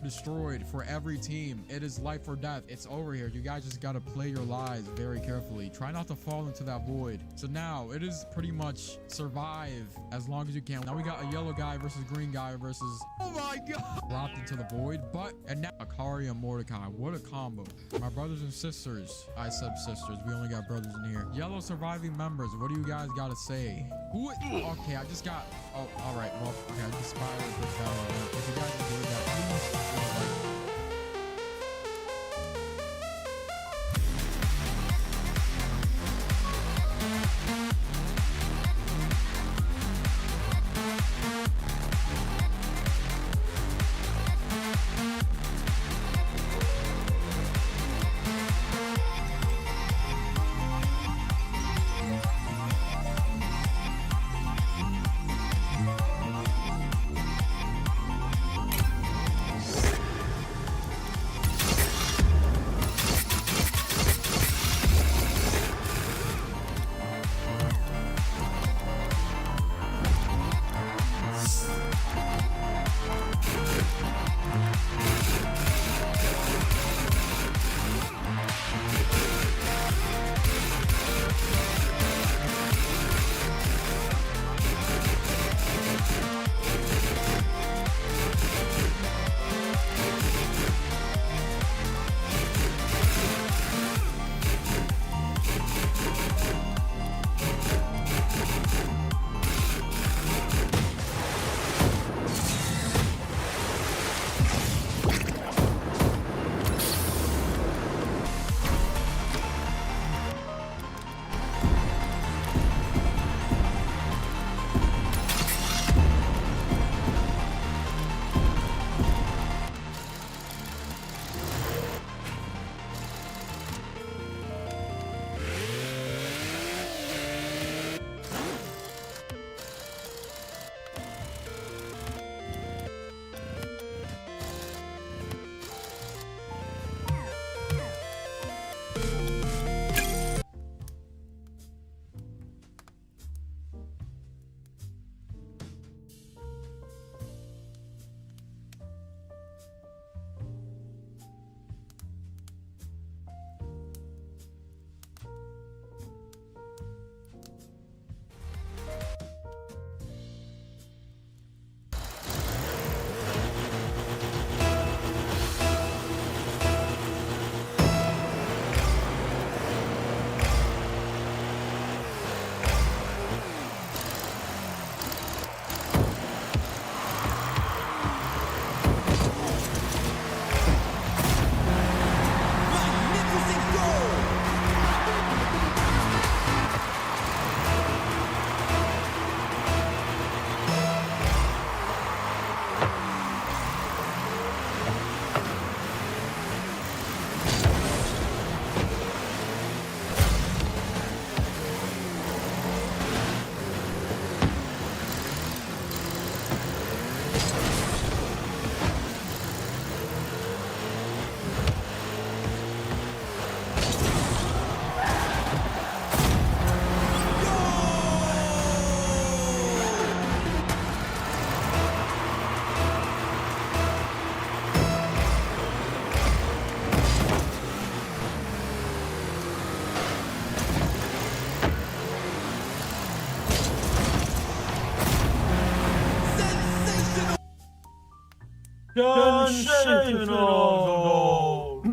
Destroyed for every team. It is life or death. It's over here. You guys just gotta play your lives very carefully. Try not to fall into that void. So now it is pretty much survive as long as you can. Now we got a yellow guy versus green guy versus, oh my god, dropped into the void. But and now Akari and Mordecai, what a combo. My brothers and sisters, I said sisters, we only got brothers in here. Yellow surviving members, what do you guys gotta say? Who? Okay, I just got, oh, all right, well, okay, I just inspired this battle. If you guys enjoyed that, please Can shave it all.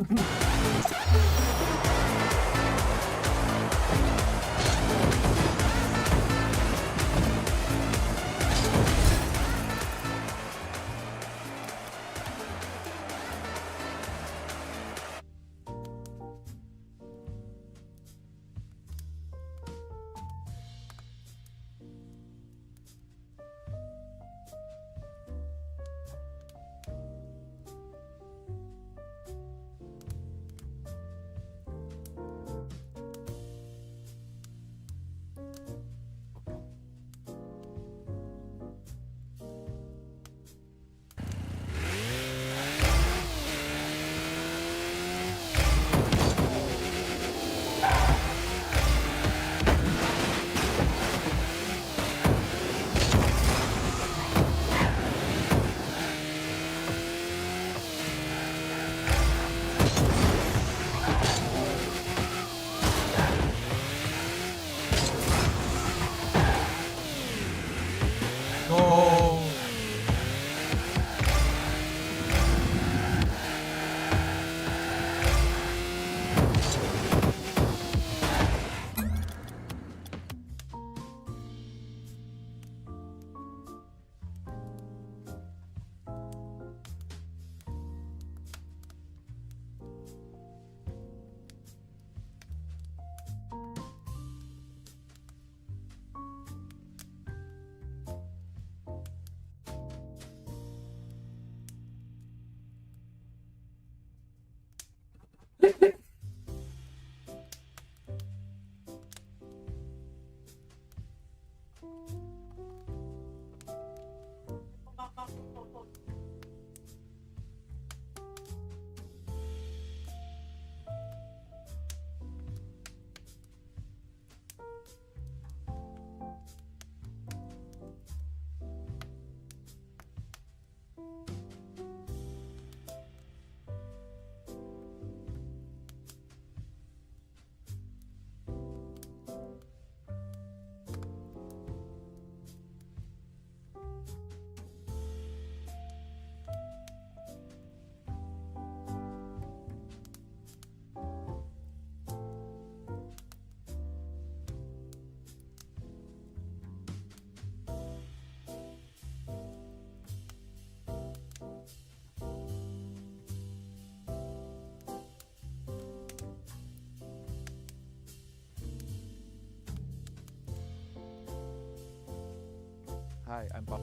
Hi, I'm Bob.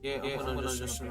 Yeah, I'm gonna just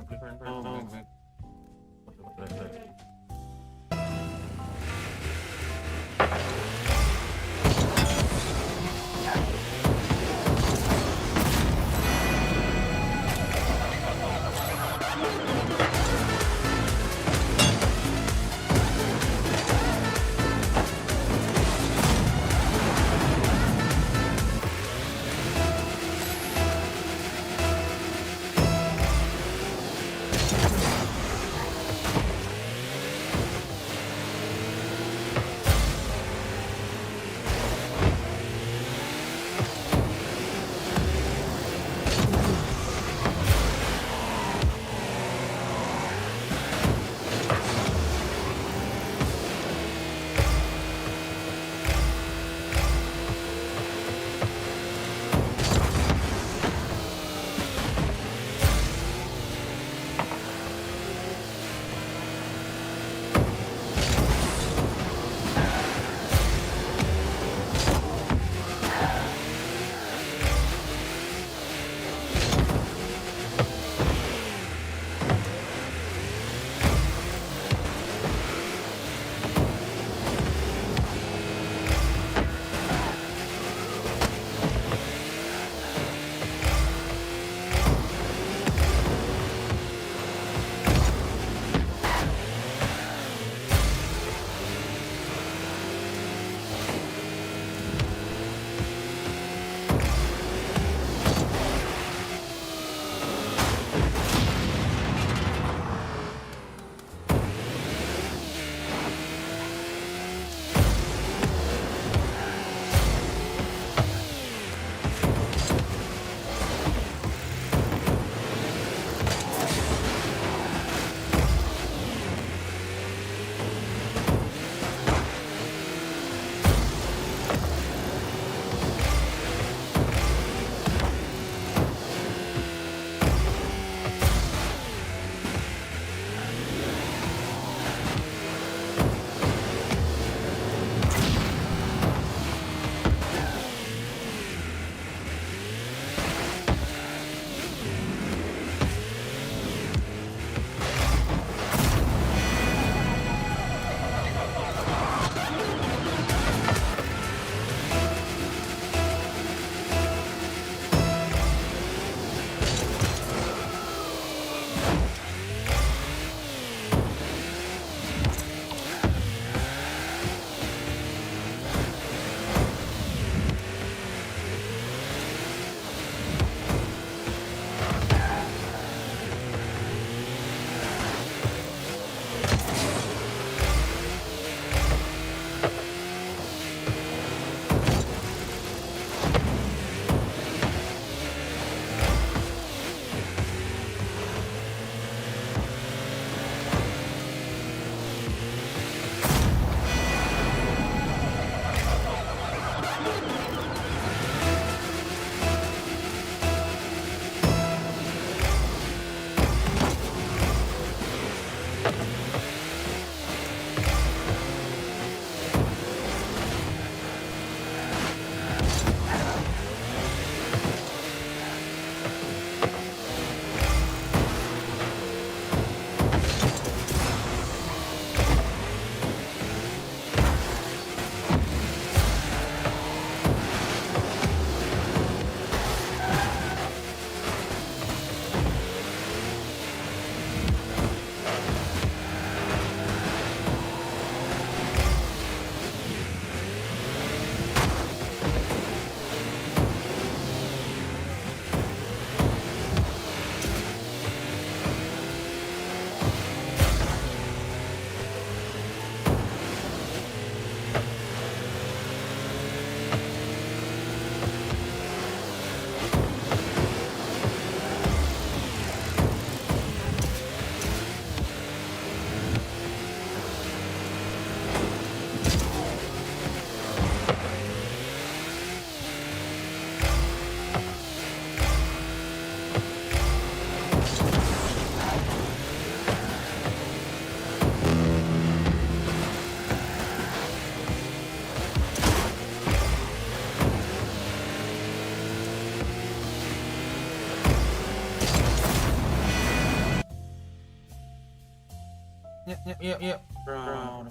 Yep. Brown.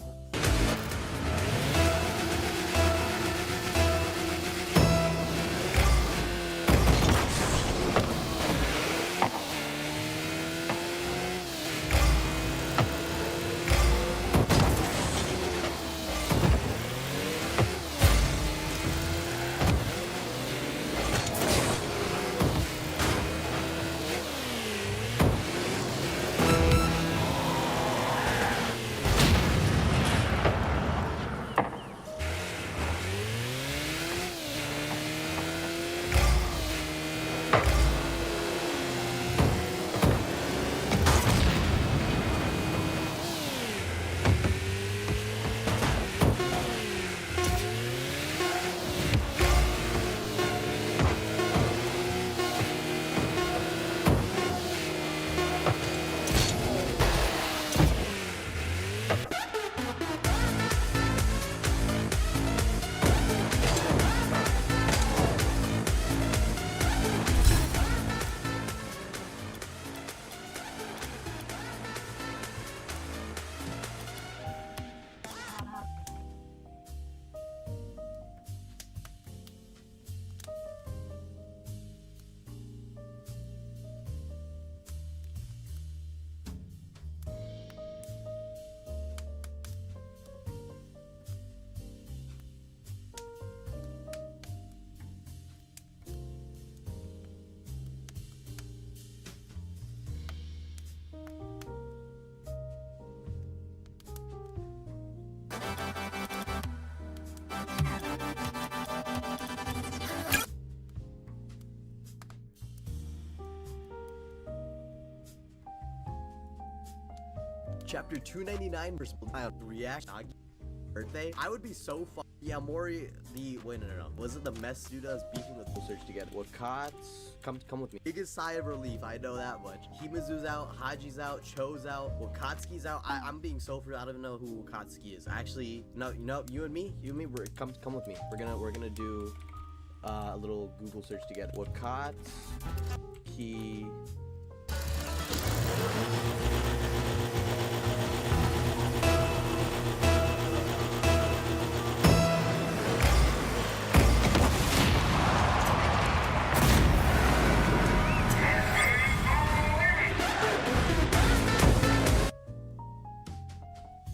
Chapter 299 react birthday. I would be so fun. Yeah, Mori, wait, no. Was it the mess dude that was beefing with? We'll search together. Wakats, come with me. Biggest sigh of relief, I know that much. Himazu's out, Haji's out, Cho's out, Wakatsuki's out. I'm being so frustrated. I don't even know who Wakatsuki is. Actually, no, you and me, come with me. We're gonna do a little Google search together. Wakatsuki.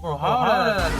Bro, how did I...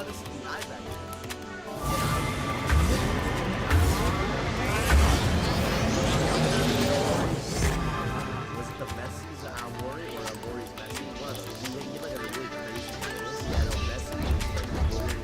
let us dive back there. Was it the Messi's Amori or Amori's Messi? One of those. He had like a really crazy goal. Yeah, no, Messi was like a really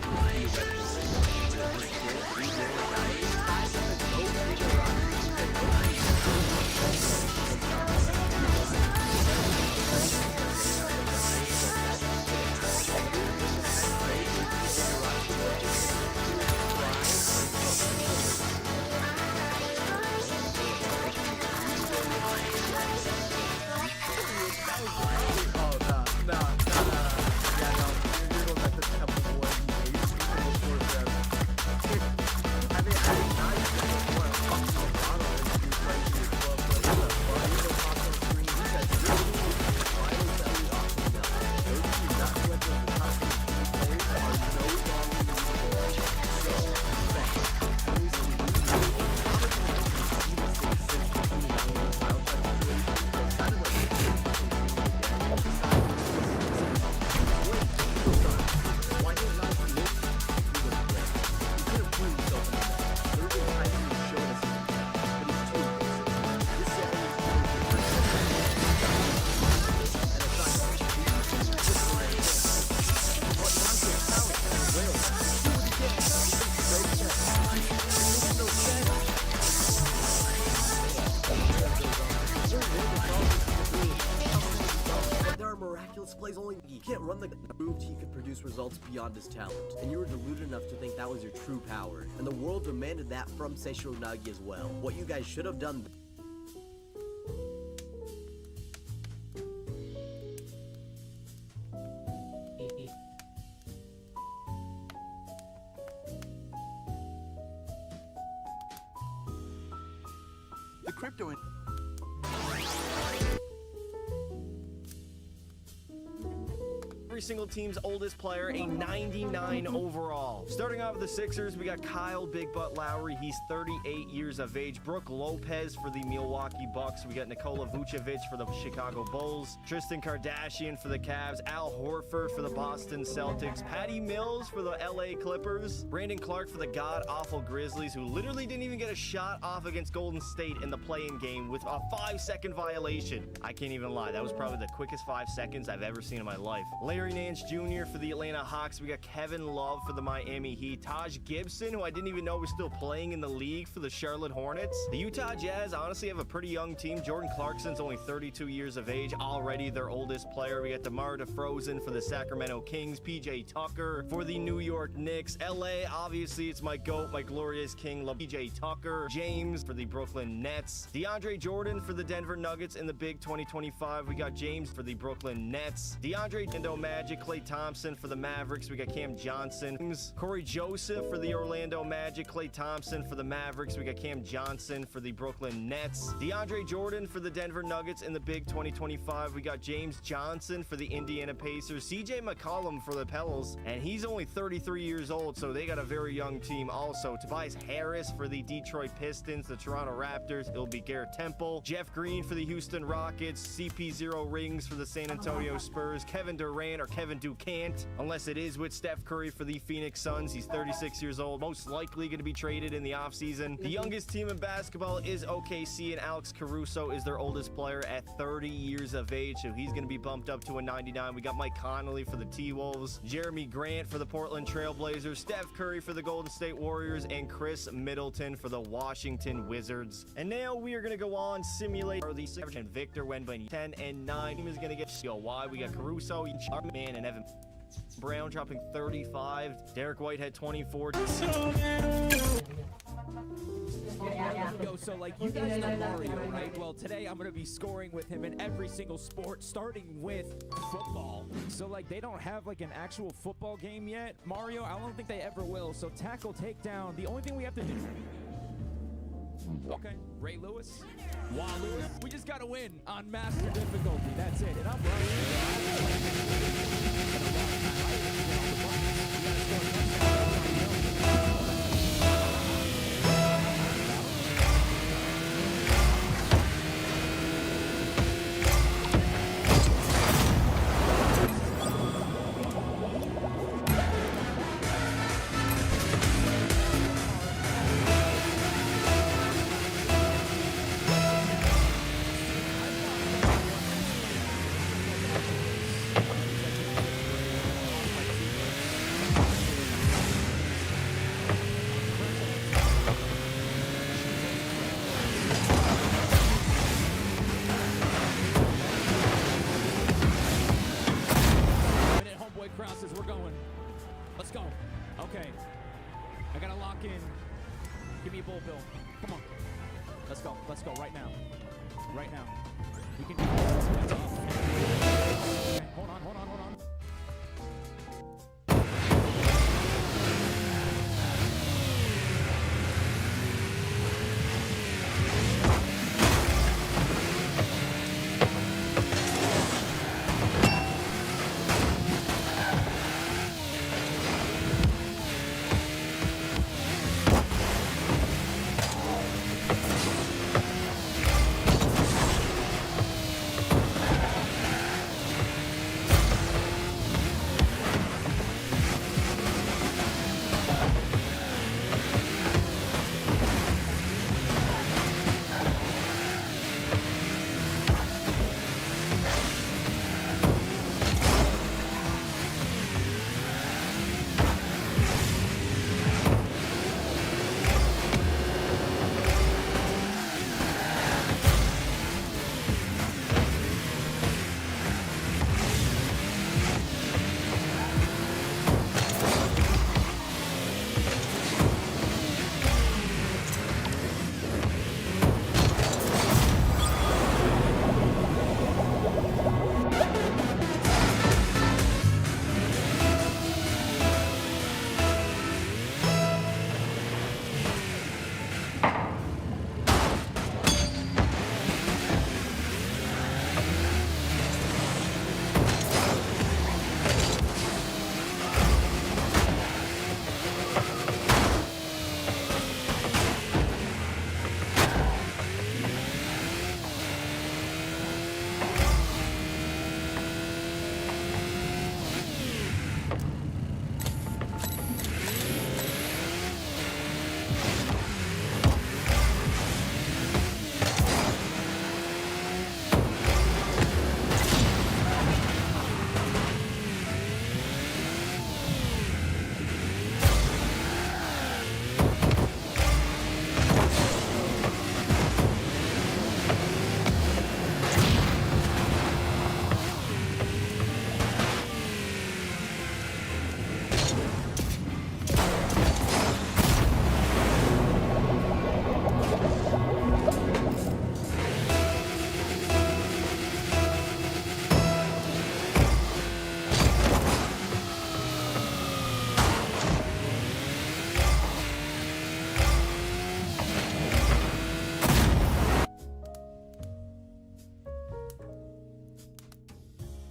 plays only he can't run the proved he could produce results beyond his talent, and you were deluded enough to think that was your true power, and the world demanded that from Seishiro Nagi as well. What you guys should have done the crypto Every single team's oldest player, a 99 overall. Starting off with the Sixers, we got Kyle Big Butt Lowry. He's 38 years of age. Brooke Lopez for the Milwaukee Bucks. We got Nikola Vucevic for the Chicago Bulls. Tristan Kardashian for the Cavs. Al Horford for the Boston Celtics. Patty Mills for the LA Clippers. Brandon Clark for the god-awful Grizzlies, who literally didn't even get a shot off against Golden State in the play-in game with a 5-second violation. I can't even lie. That was probably the quickest 5 seconds I've ever seen in my life. Larry Nance Jr. for the Atlanta Hawks. We got Kevin Love for the Miami Heat. Taj Gibson, who I didn't even know was still playing in the league, for the Charlotte Hornets. The Utah Jazz honestly have a pretty young team. Jordan Clarkson's only 32 years of age, already their oldest player. We got DeMar DeRozan for the Sacramento Kings. PJ Tucker for the New York Knicks. LA, obviously, it's my GOAT, my glorious king, PJ Tucker. James for the Brooklyn Nets. DeAndre Jordan for the Denver Nuggets in the Big 2025. We got James for the Brooklyn Nets. DeAndre Dindo Magic. Klay Thompson for the Mavericks. We got Cam Johnson. Corey Joseph for the Orlando Magic. Klay Thompson for the Mavericks. We got Cam Johnson for the Brooklyn Nets. DeAndre Jordan for the Denver Nuggets in the Big 2025. We got James Johnson for the Indiana Pacers. CJ McCollum for the Pels, and he's only 33 years old, so they got a very young team also. Tobias Harris for the Detroit Pistons. The Toronto Raptors, it'll be Garrett Temple. Jeff Green for the Houston Rockets. CP0 rings for the San Antonio Spurs. Kevin Durant or Kevin Durant, unless it is with Steph Curry for the Phoenix Suns. He's 36 years old, most likely going to be traded in the offseason. The youngest team in basketball is OKC, and Alex Caruso is their oldest player at 30 years of age, so he's going to be bumped up to a 99. We got Mike Conley for the T-Wolves, Jeremy Grant for the Portland Trailblazers, Steph Curry for the Golden State Warriors, and Chris Middleton for the Washington Wizards. And now we are going to go on simulate the and Victor Wembanyama 10 and 9. Team is going to get why we got Caruso, man, and Evan Brown dropping 35. Derek Whitehead 24. Yo, so like you guys know Mario, right? Well, today I'm gonna be scoring with him in every single sport, starting with football. So like they don't have like an actual football game yet, Mario. I don't think they ever will. So tackle, takedown. The only thing we have to do. Okay, Ray Lewis, Wah Lewis. We just gotta win on master difficulty. That's it. And I'm right, Krauses, we're going. Let's go. Okay. I gotta lock in. Give me a bull, Bill. Come on. Let's go. Let's go right now. Right now. We can do this. Okay, hold on, hold on, hold on.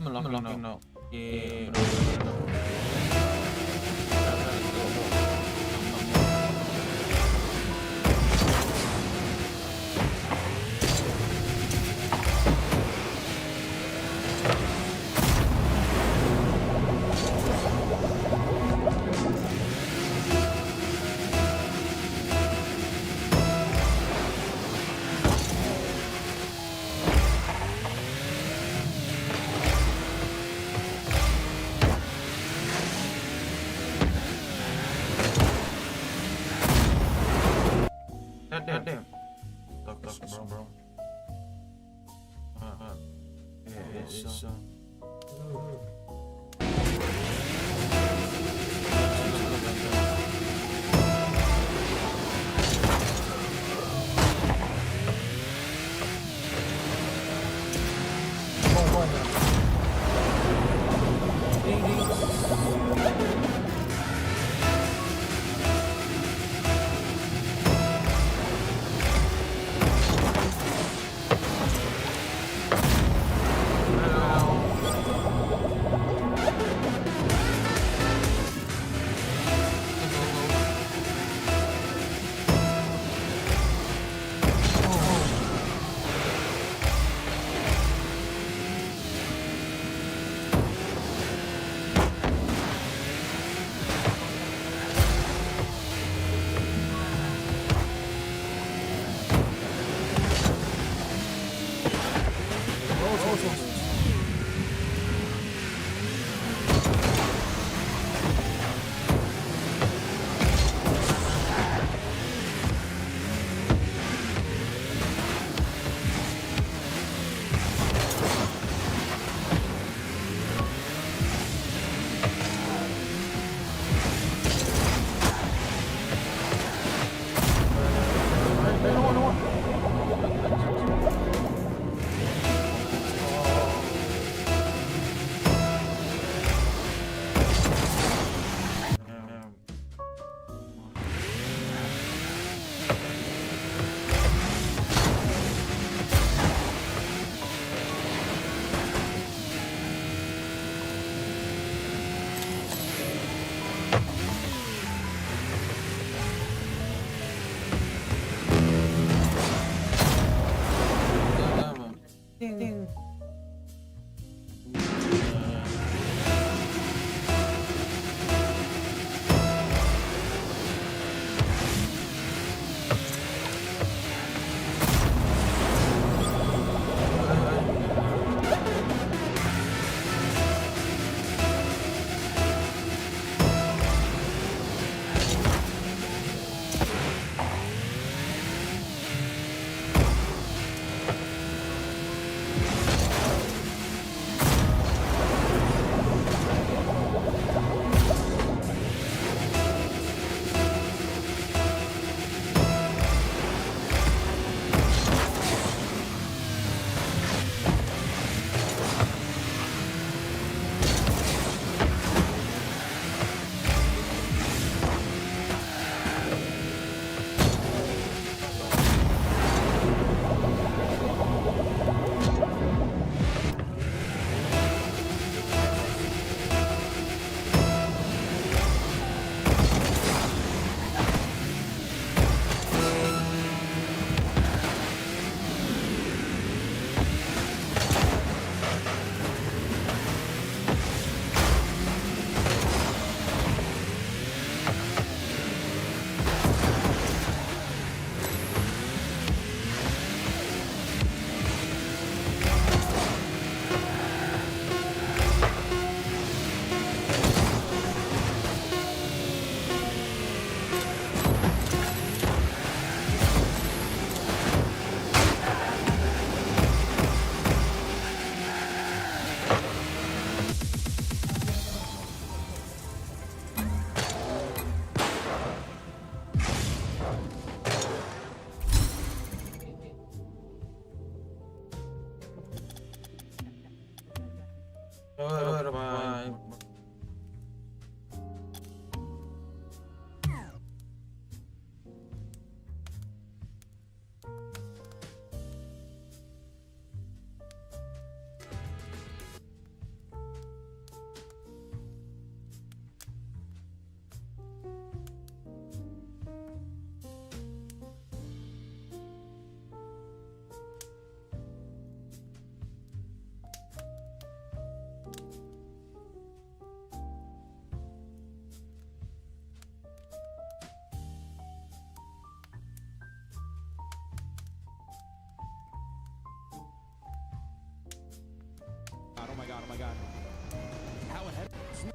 I'm locking now. Yeah. Damn. Talk, bro. Yeah, it's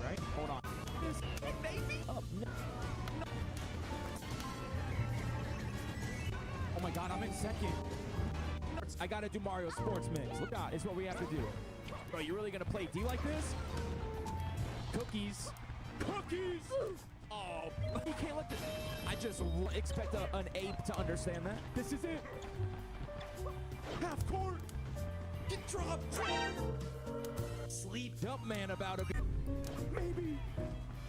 Right? Hold on. This baby. Oh, no. Oh my God, I'm in second. I gotta do Mario Sports Mix. Look out, it's what we have to do. Bro, you really gonna play D like this? Cookies. Cookies! Oh, you can't let this. I just expect an ape to understand that. This is it. Half court. Get dropped. Sleep dump man about a maybe.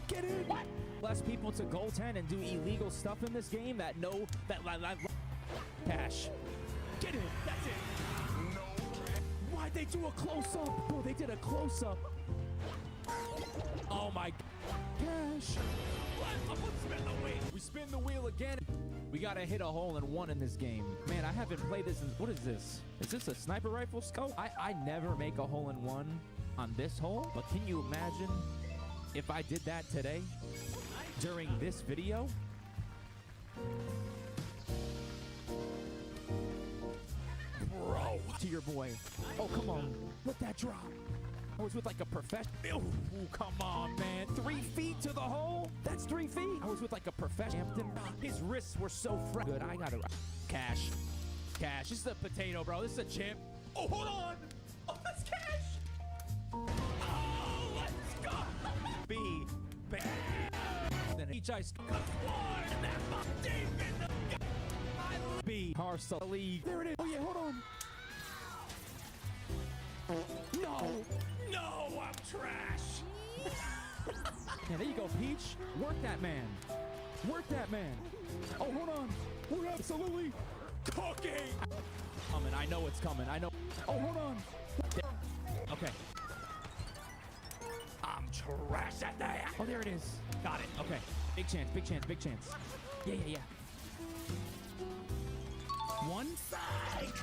Get in. What? Less people to goaltend and do illegal stuff in this game that know that cash. Get in. That's it. No. Why'd they do a close-up? Bro, they did a close-up. Oh my gosh. What? I'm gonna spin the wheel. We spin the wheel again. We gotta hit a hole in one in this game. Man, I haven't played this in, what is this? Is this a sniper rifle scope? I never make a hole in one on this hole, but can you imagine if I did that today during this video? Bro, to your boy. Oh, come on. Let that drop. I was with like a professional. Oh, come on, man. 3 feet to the hole? That's 3 feet. I was with like a professional. His wrists were so good. I gotta. Cash. Cash. This is a potato, bro. This is a chip. Oh, hold on. Oh, that's cash. Oh, let's go. B. Then each ice. B. Parcel league. There it is. Oh, yeah, hold on. No! No, I'm trash! Yeah, there you go, Peach. Work that man. Work that man. Oh, hold on. We're absolutely cooking! Coming, I know it's coming. I know. Oh, hold on. Okay. I'm trash at that. Oh, there it is. Got it. Okay. Big chance, big chance, big chance. Yeah, yeah, yeah. One side.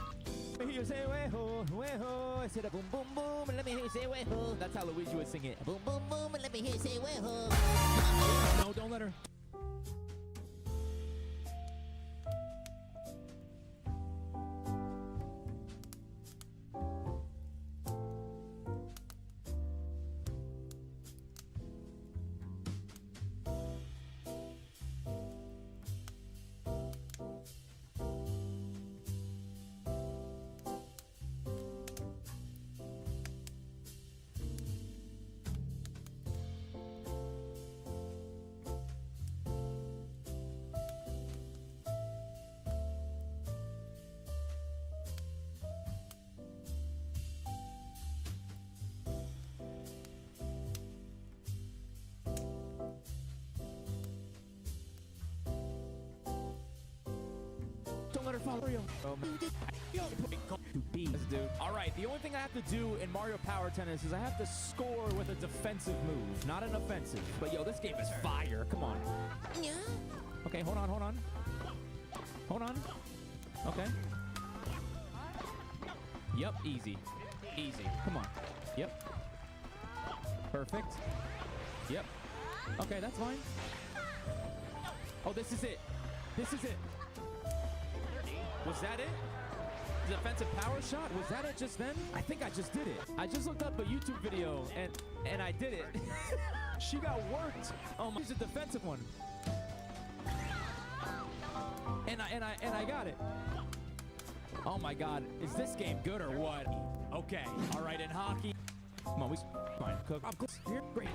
Let me hear you say way-ho, way-ho. I said a boom, boom, boom, and let me hear you say way-ho. That's how Luigi would sing it. Boom, boom, boom, and let me hear you say way-ho. No, don't let her. Don't let her follow you. Dude. All right, the only thing I have to do in Mario Power Tennis is I have to score with a defensive move, not an offensive. But yo, this game is fire. Come on. Okay, hold on, hold on. Hold on. Okay. Yep, easy. Easy. Come on. Yep. Perfect. Yep. Okay, that's fine. Oh, this is it. This is it. Was that it? Defensive power shot? Was that it just then? I think I just did it. I just looked up a YouTube video and I did it. She got worked. Oh my, it's a defensive one. And I got it. Oh my God, is this game good or what? Okay, all right, in hockey. Come on, fine. Cook. I'm here. Great.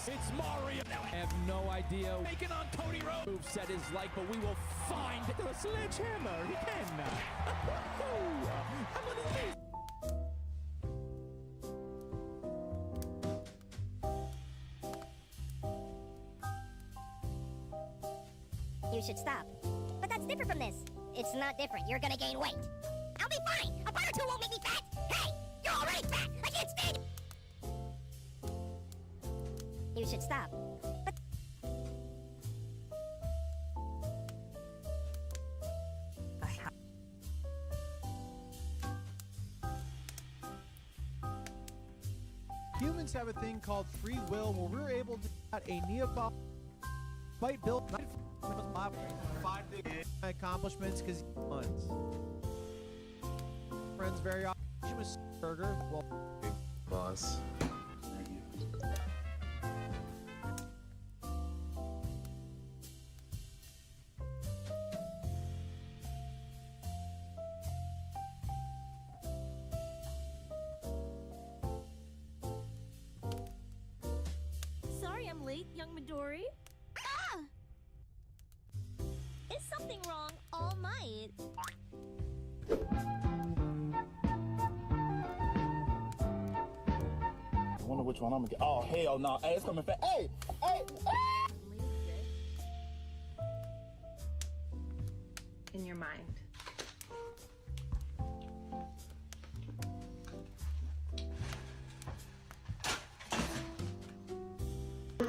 It's Mario. I have no idea. Making on Cody Rhodes. Move set is like, but we will find the sledgehammer. He can. I'm gonna leave. You should stop. But that's different from this. It's not different. You're gonna gain weight. I'll be fine. A pound or two won't make me fat. Hey, you're already fat. I can't stand it. You should stop. But humans have a thing called free will where we're able to add a neophyte build 5 accomplishments because months. Friends very often. Burger. Well, boss. I'm late, young Midori. Ah! Is something wrong, All Might? I wonder which one I'm gonna get. Oh, hell no. Hey, it's coming fast. Hey! Hey! In your mind.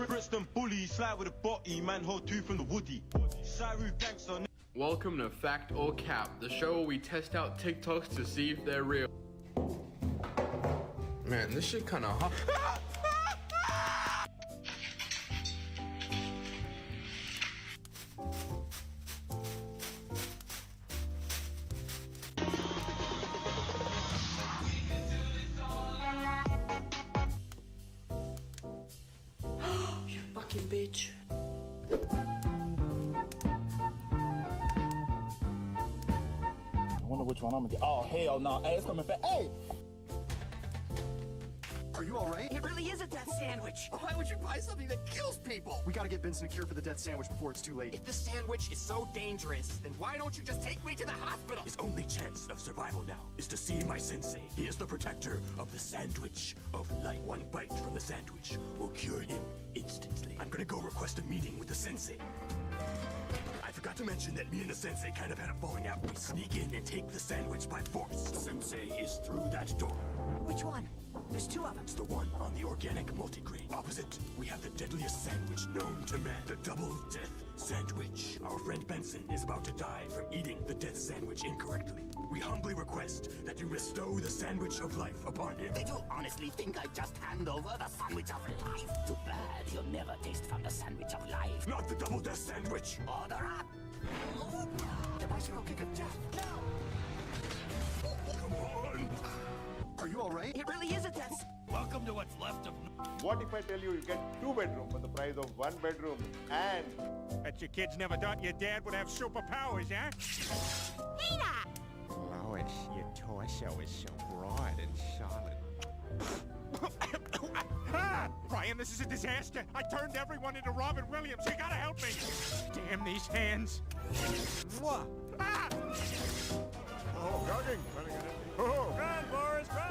Brixton bully, slide with a body, man hold two from the woody. Saru gangster. Welcome to Fact or Cap, the show where we test out TikToks to see if they're real. Man, this shit kinda hot. You fucking bitch. I wonder which one I'm gonna get. Oh, hell no. Hey, it's coming fast. Hey! Are you alright? It really is a death sandwich. Why would you buy something that kills people? We gotta get Benson a cure for the death sandwich before it's too late. If the sandwich is so dangerous, then why don't you just take me to the hospital? His only chance of survival now is to see my sensei. He is the protector of the sandwich of life. One bite from the sandwich will cure him instantly. I'm gonna go request a meeting with the sensei. I forgot to mention that me and the sensei kind of had a falling out. We sneak in and take the sandwich by force. The sensei is through that door. Which one? There's two of them. It's the one on the organic multigrain. Opposite, we have the deadliest sandwich known to man. The double death sandwich. Our friend Benson is about to die from eating the death sandwich incorrectly. We humbly request that you bestow the sandwich of life upon him. Did you honestly think I'd just hand over the sandwich of life? Too bad you'll never taste from the sandwich of life. Not the double death sandwich. Order up. The bicycle kick of death. No. Come on. Are you alright? It really is a death. Welcome to what's left of. What if I tell you you get 2 bedrooms for the price of 1 bedroom and... Bet your kids never thought your dad would have superpowers, huh? Peter! Lois, your torso is so broad and solid. Ah! Brian, this is a disaster. I turned everyone into Robin Williams. You gotta help me. Damn these hands. Mwah. Ah! Oh, jogging! Running at it. Oh! Run, Forrest, run!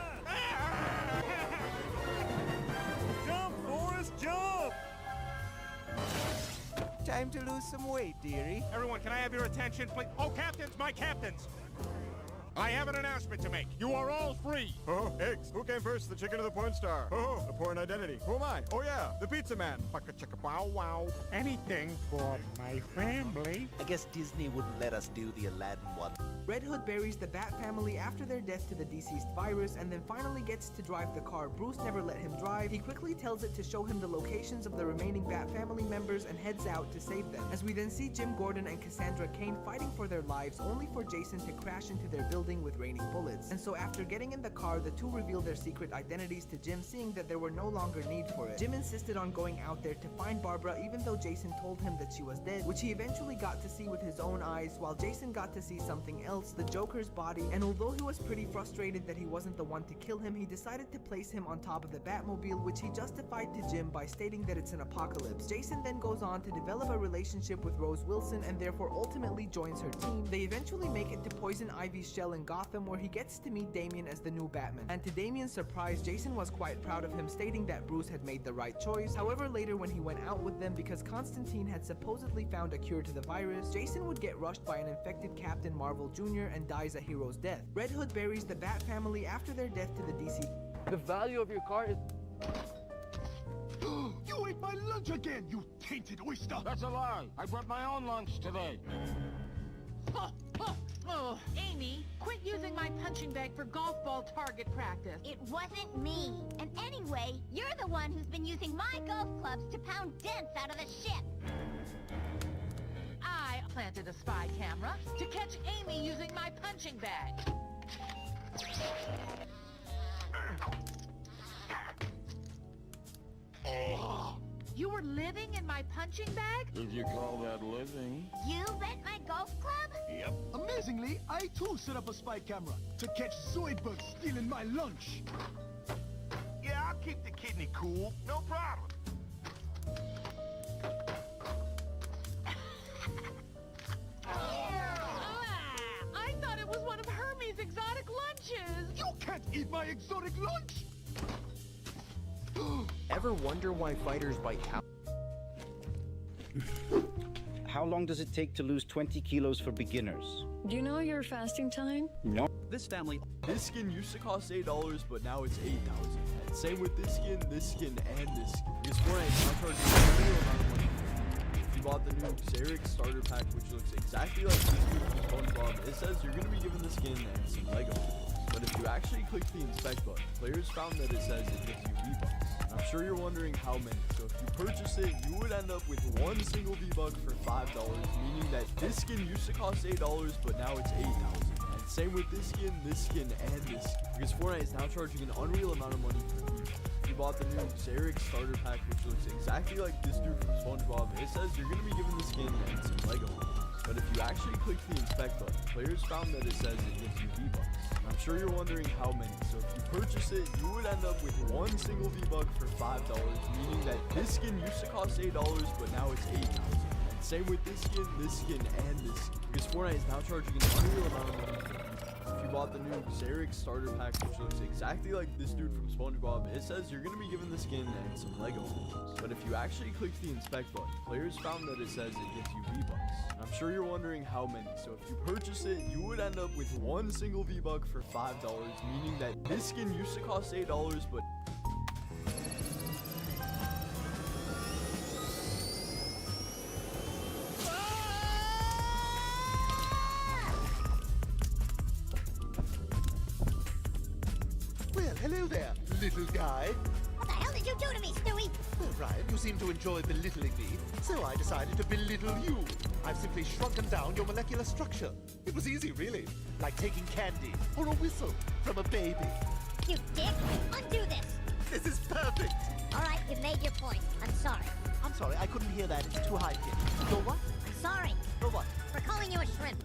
Jump, Forrest, jump! Time to lose some weight, dearie. Everyone, can I have your attention, please? Oh, captains, my captains! I have an announcement to make. You are all free. Oh, eggs. Who came first, the chicken or the porn star? Oh, the porn identity. Who am I? Oh, yeah, the pizza man. Baka chicka bow wow. Anything for my family. I guess Disney wouldn't let us do the Aladdin one. Red Hood buries the Bat family after their death to the deceased virus and then finally gets to drive the car Bruce never let him drive. He quickly tells it to show him the locations of the remaining Bat family members and heads out to save them. As we then see Jim Gordon and Cassandra Cain fighting for their lives only for Jason to crash into their building with raining bullets. And so after getting in the car, the two reveal their secret identities to Jim, seeing that there were no longer need for it. Jim insisted on going out there to find Barbara even though Jason told him that she was dead, which he eventually got to see with his own eyes, while Jason got to see something else, the Joker's body. And although he was pretty frustrated that he wasn't the one to kill him, he decided to place him on top of the Batmobile, which he justified to Jim by stating that it's an apocalypse. Jason then goes on to develop a relationship with Rose Wilson and therefore ultimately joins her team. They eventually make it to Poison Ivy's shell in Gotham, where he gets to meet Damian as the new Batman. And to Damian's surprise, Jason was quite proud of him, stating that Bruce had made the right choice. However, later when he went out with them, because Constantine had supposedly found a cure to the virus, Jason would get rushed by an infected Captain Marvel Jr. and dies a hero's death. Red Hood buries the Bat family after their death to the DC. The value of your car is... You ate my lunch again, you tainted oyster! That's a lie. I brought my own lunch today. Oh, Amy, quit using my punching bag for golf ball target practice. It wasn't me. And anyway, you're the one who's been using my golf clubs to pound dents out of the ship. I planted a spy camera to catch Amy using my punching bag. You were living in my punching bag? If you call that living. You rent my golf club? Yep. Amazingly, I too set up a spy camera to catch Zoidberg stealing my lunch. Yeah, I'll keep the kidney cool. No problem. exotic lunch! Ever wonder why fighters bite cow? How long does it take to lose 20 kilos for beginners? Do you know your fasting time? No. This This skin used to cost $8, but now it's $8,000. And same with this skin, and this skin. Because Fortnite now charging a real amount of money. If you bought the new Xerix starter pack, which looks exactly like this dude from SpongeBob, it says you're gonna be given the skin and some Lego. But if you actually click the inspect button, players found that it says it gives you V-Bucks. I'm sure you're wondering how many, so if you purchase it, you would end up with one single V-Buck for $5, meaning that this skin used to cost $8, but now it's $8,000. And same with this skin, and this skin. Because Fortnite is now charging an unreal amount of money for V-Bucks. If you bought the new Xerix starter pack, which looks exactly like this dude from SpongeBob, it says you're gonna be given the skin and some Lego. But if you actually click the inspect button, players found that it says it gives you V-Bucks. I'm sure you're wondering how many, so if you purchase it, you would end up with one single V-Buck for $5, meaning that this skin used to cost $8, but now it's $8,000. And same with this skin, and this skin. Because Fortnite is now charging an unreal amount of money for V-Bucks. If you bought the new Xerix starter pack, which looks exactly like this dude from SpongeBob, it says you're gonna be given the skin and some Lego items. But if you actually click the inspect button, players found that it says it gives you V-Bucks. I'm sure you're wondering how many, so if you purchase it, you would end up with one single V-Buck for $5, meaning that this skin used to cost $8, but Well, hello there, little guy. What the hell did you do to me, Stewie? Well, Ryan, you seem to enjoy belittling me, so I decided to belittle you. I've simply shrunken down your molecular structure. It was easy, really. Like taking candy or a whistle from a baby. You dick! Undo this! This is perfect! Alright, you've made your point. I'm sorry. I'm sorry, I couldn't hear that. It's too high-pitched. You're what? I'm sorry. For what? For calling you a shrimp.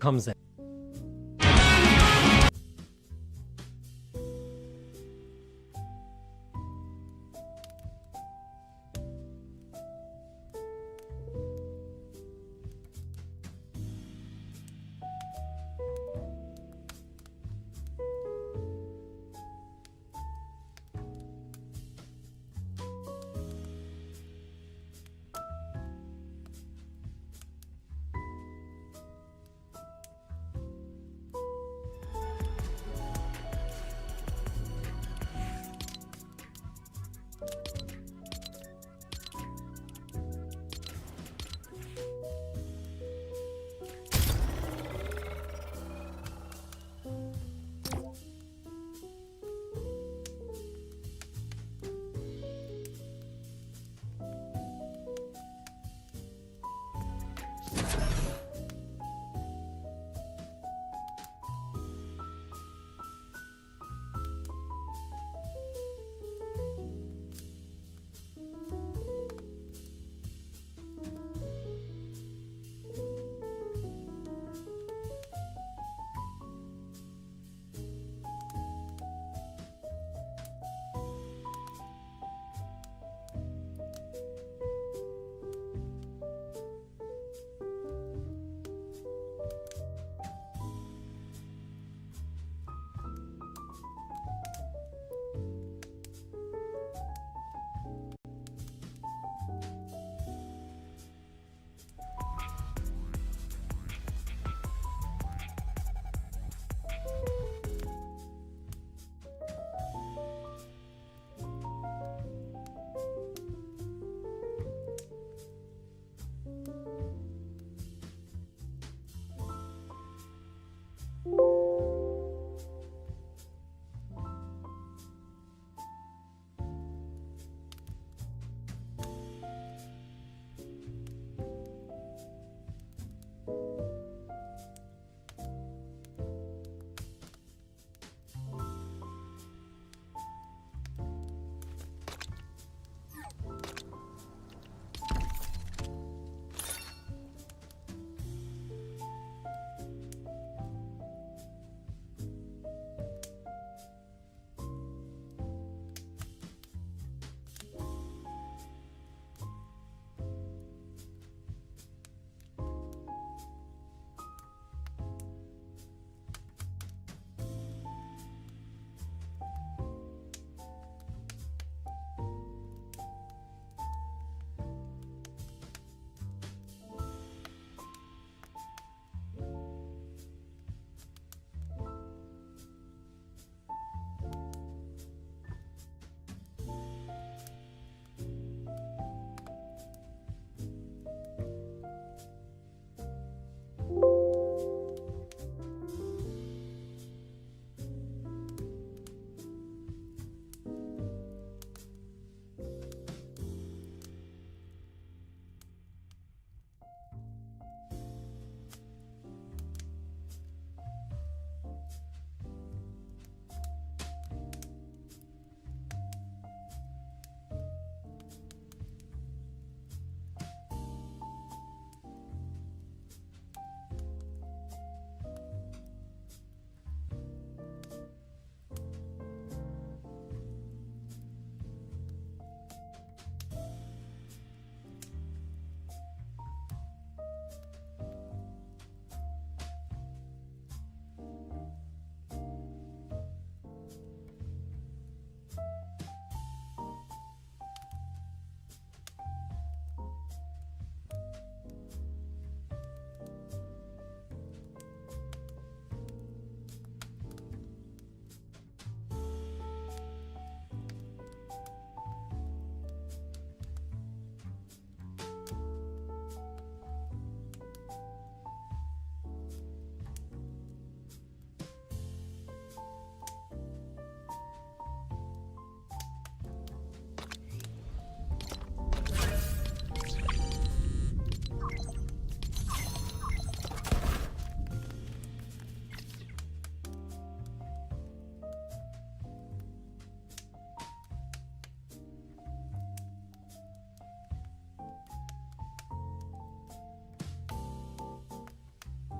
comes in.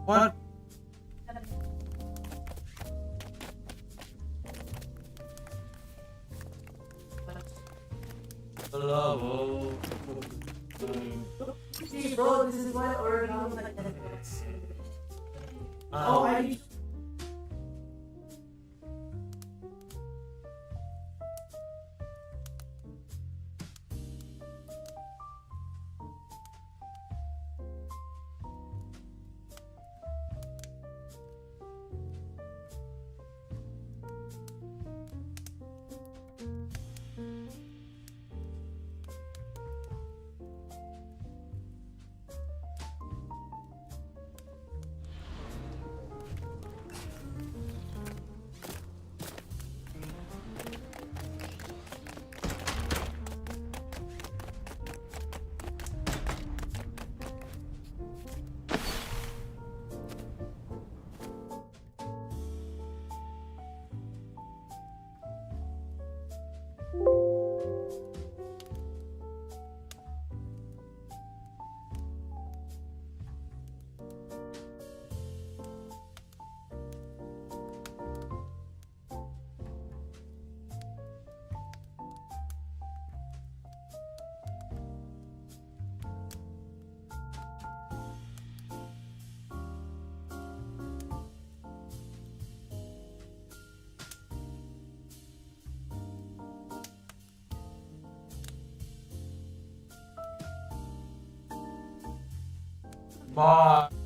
What? See, bro, this is why origami like that. Oh, I need. Bye.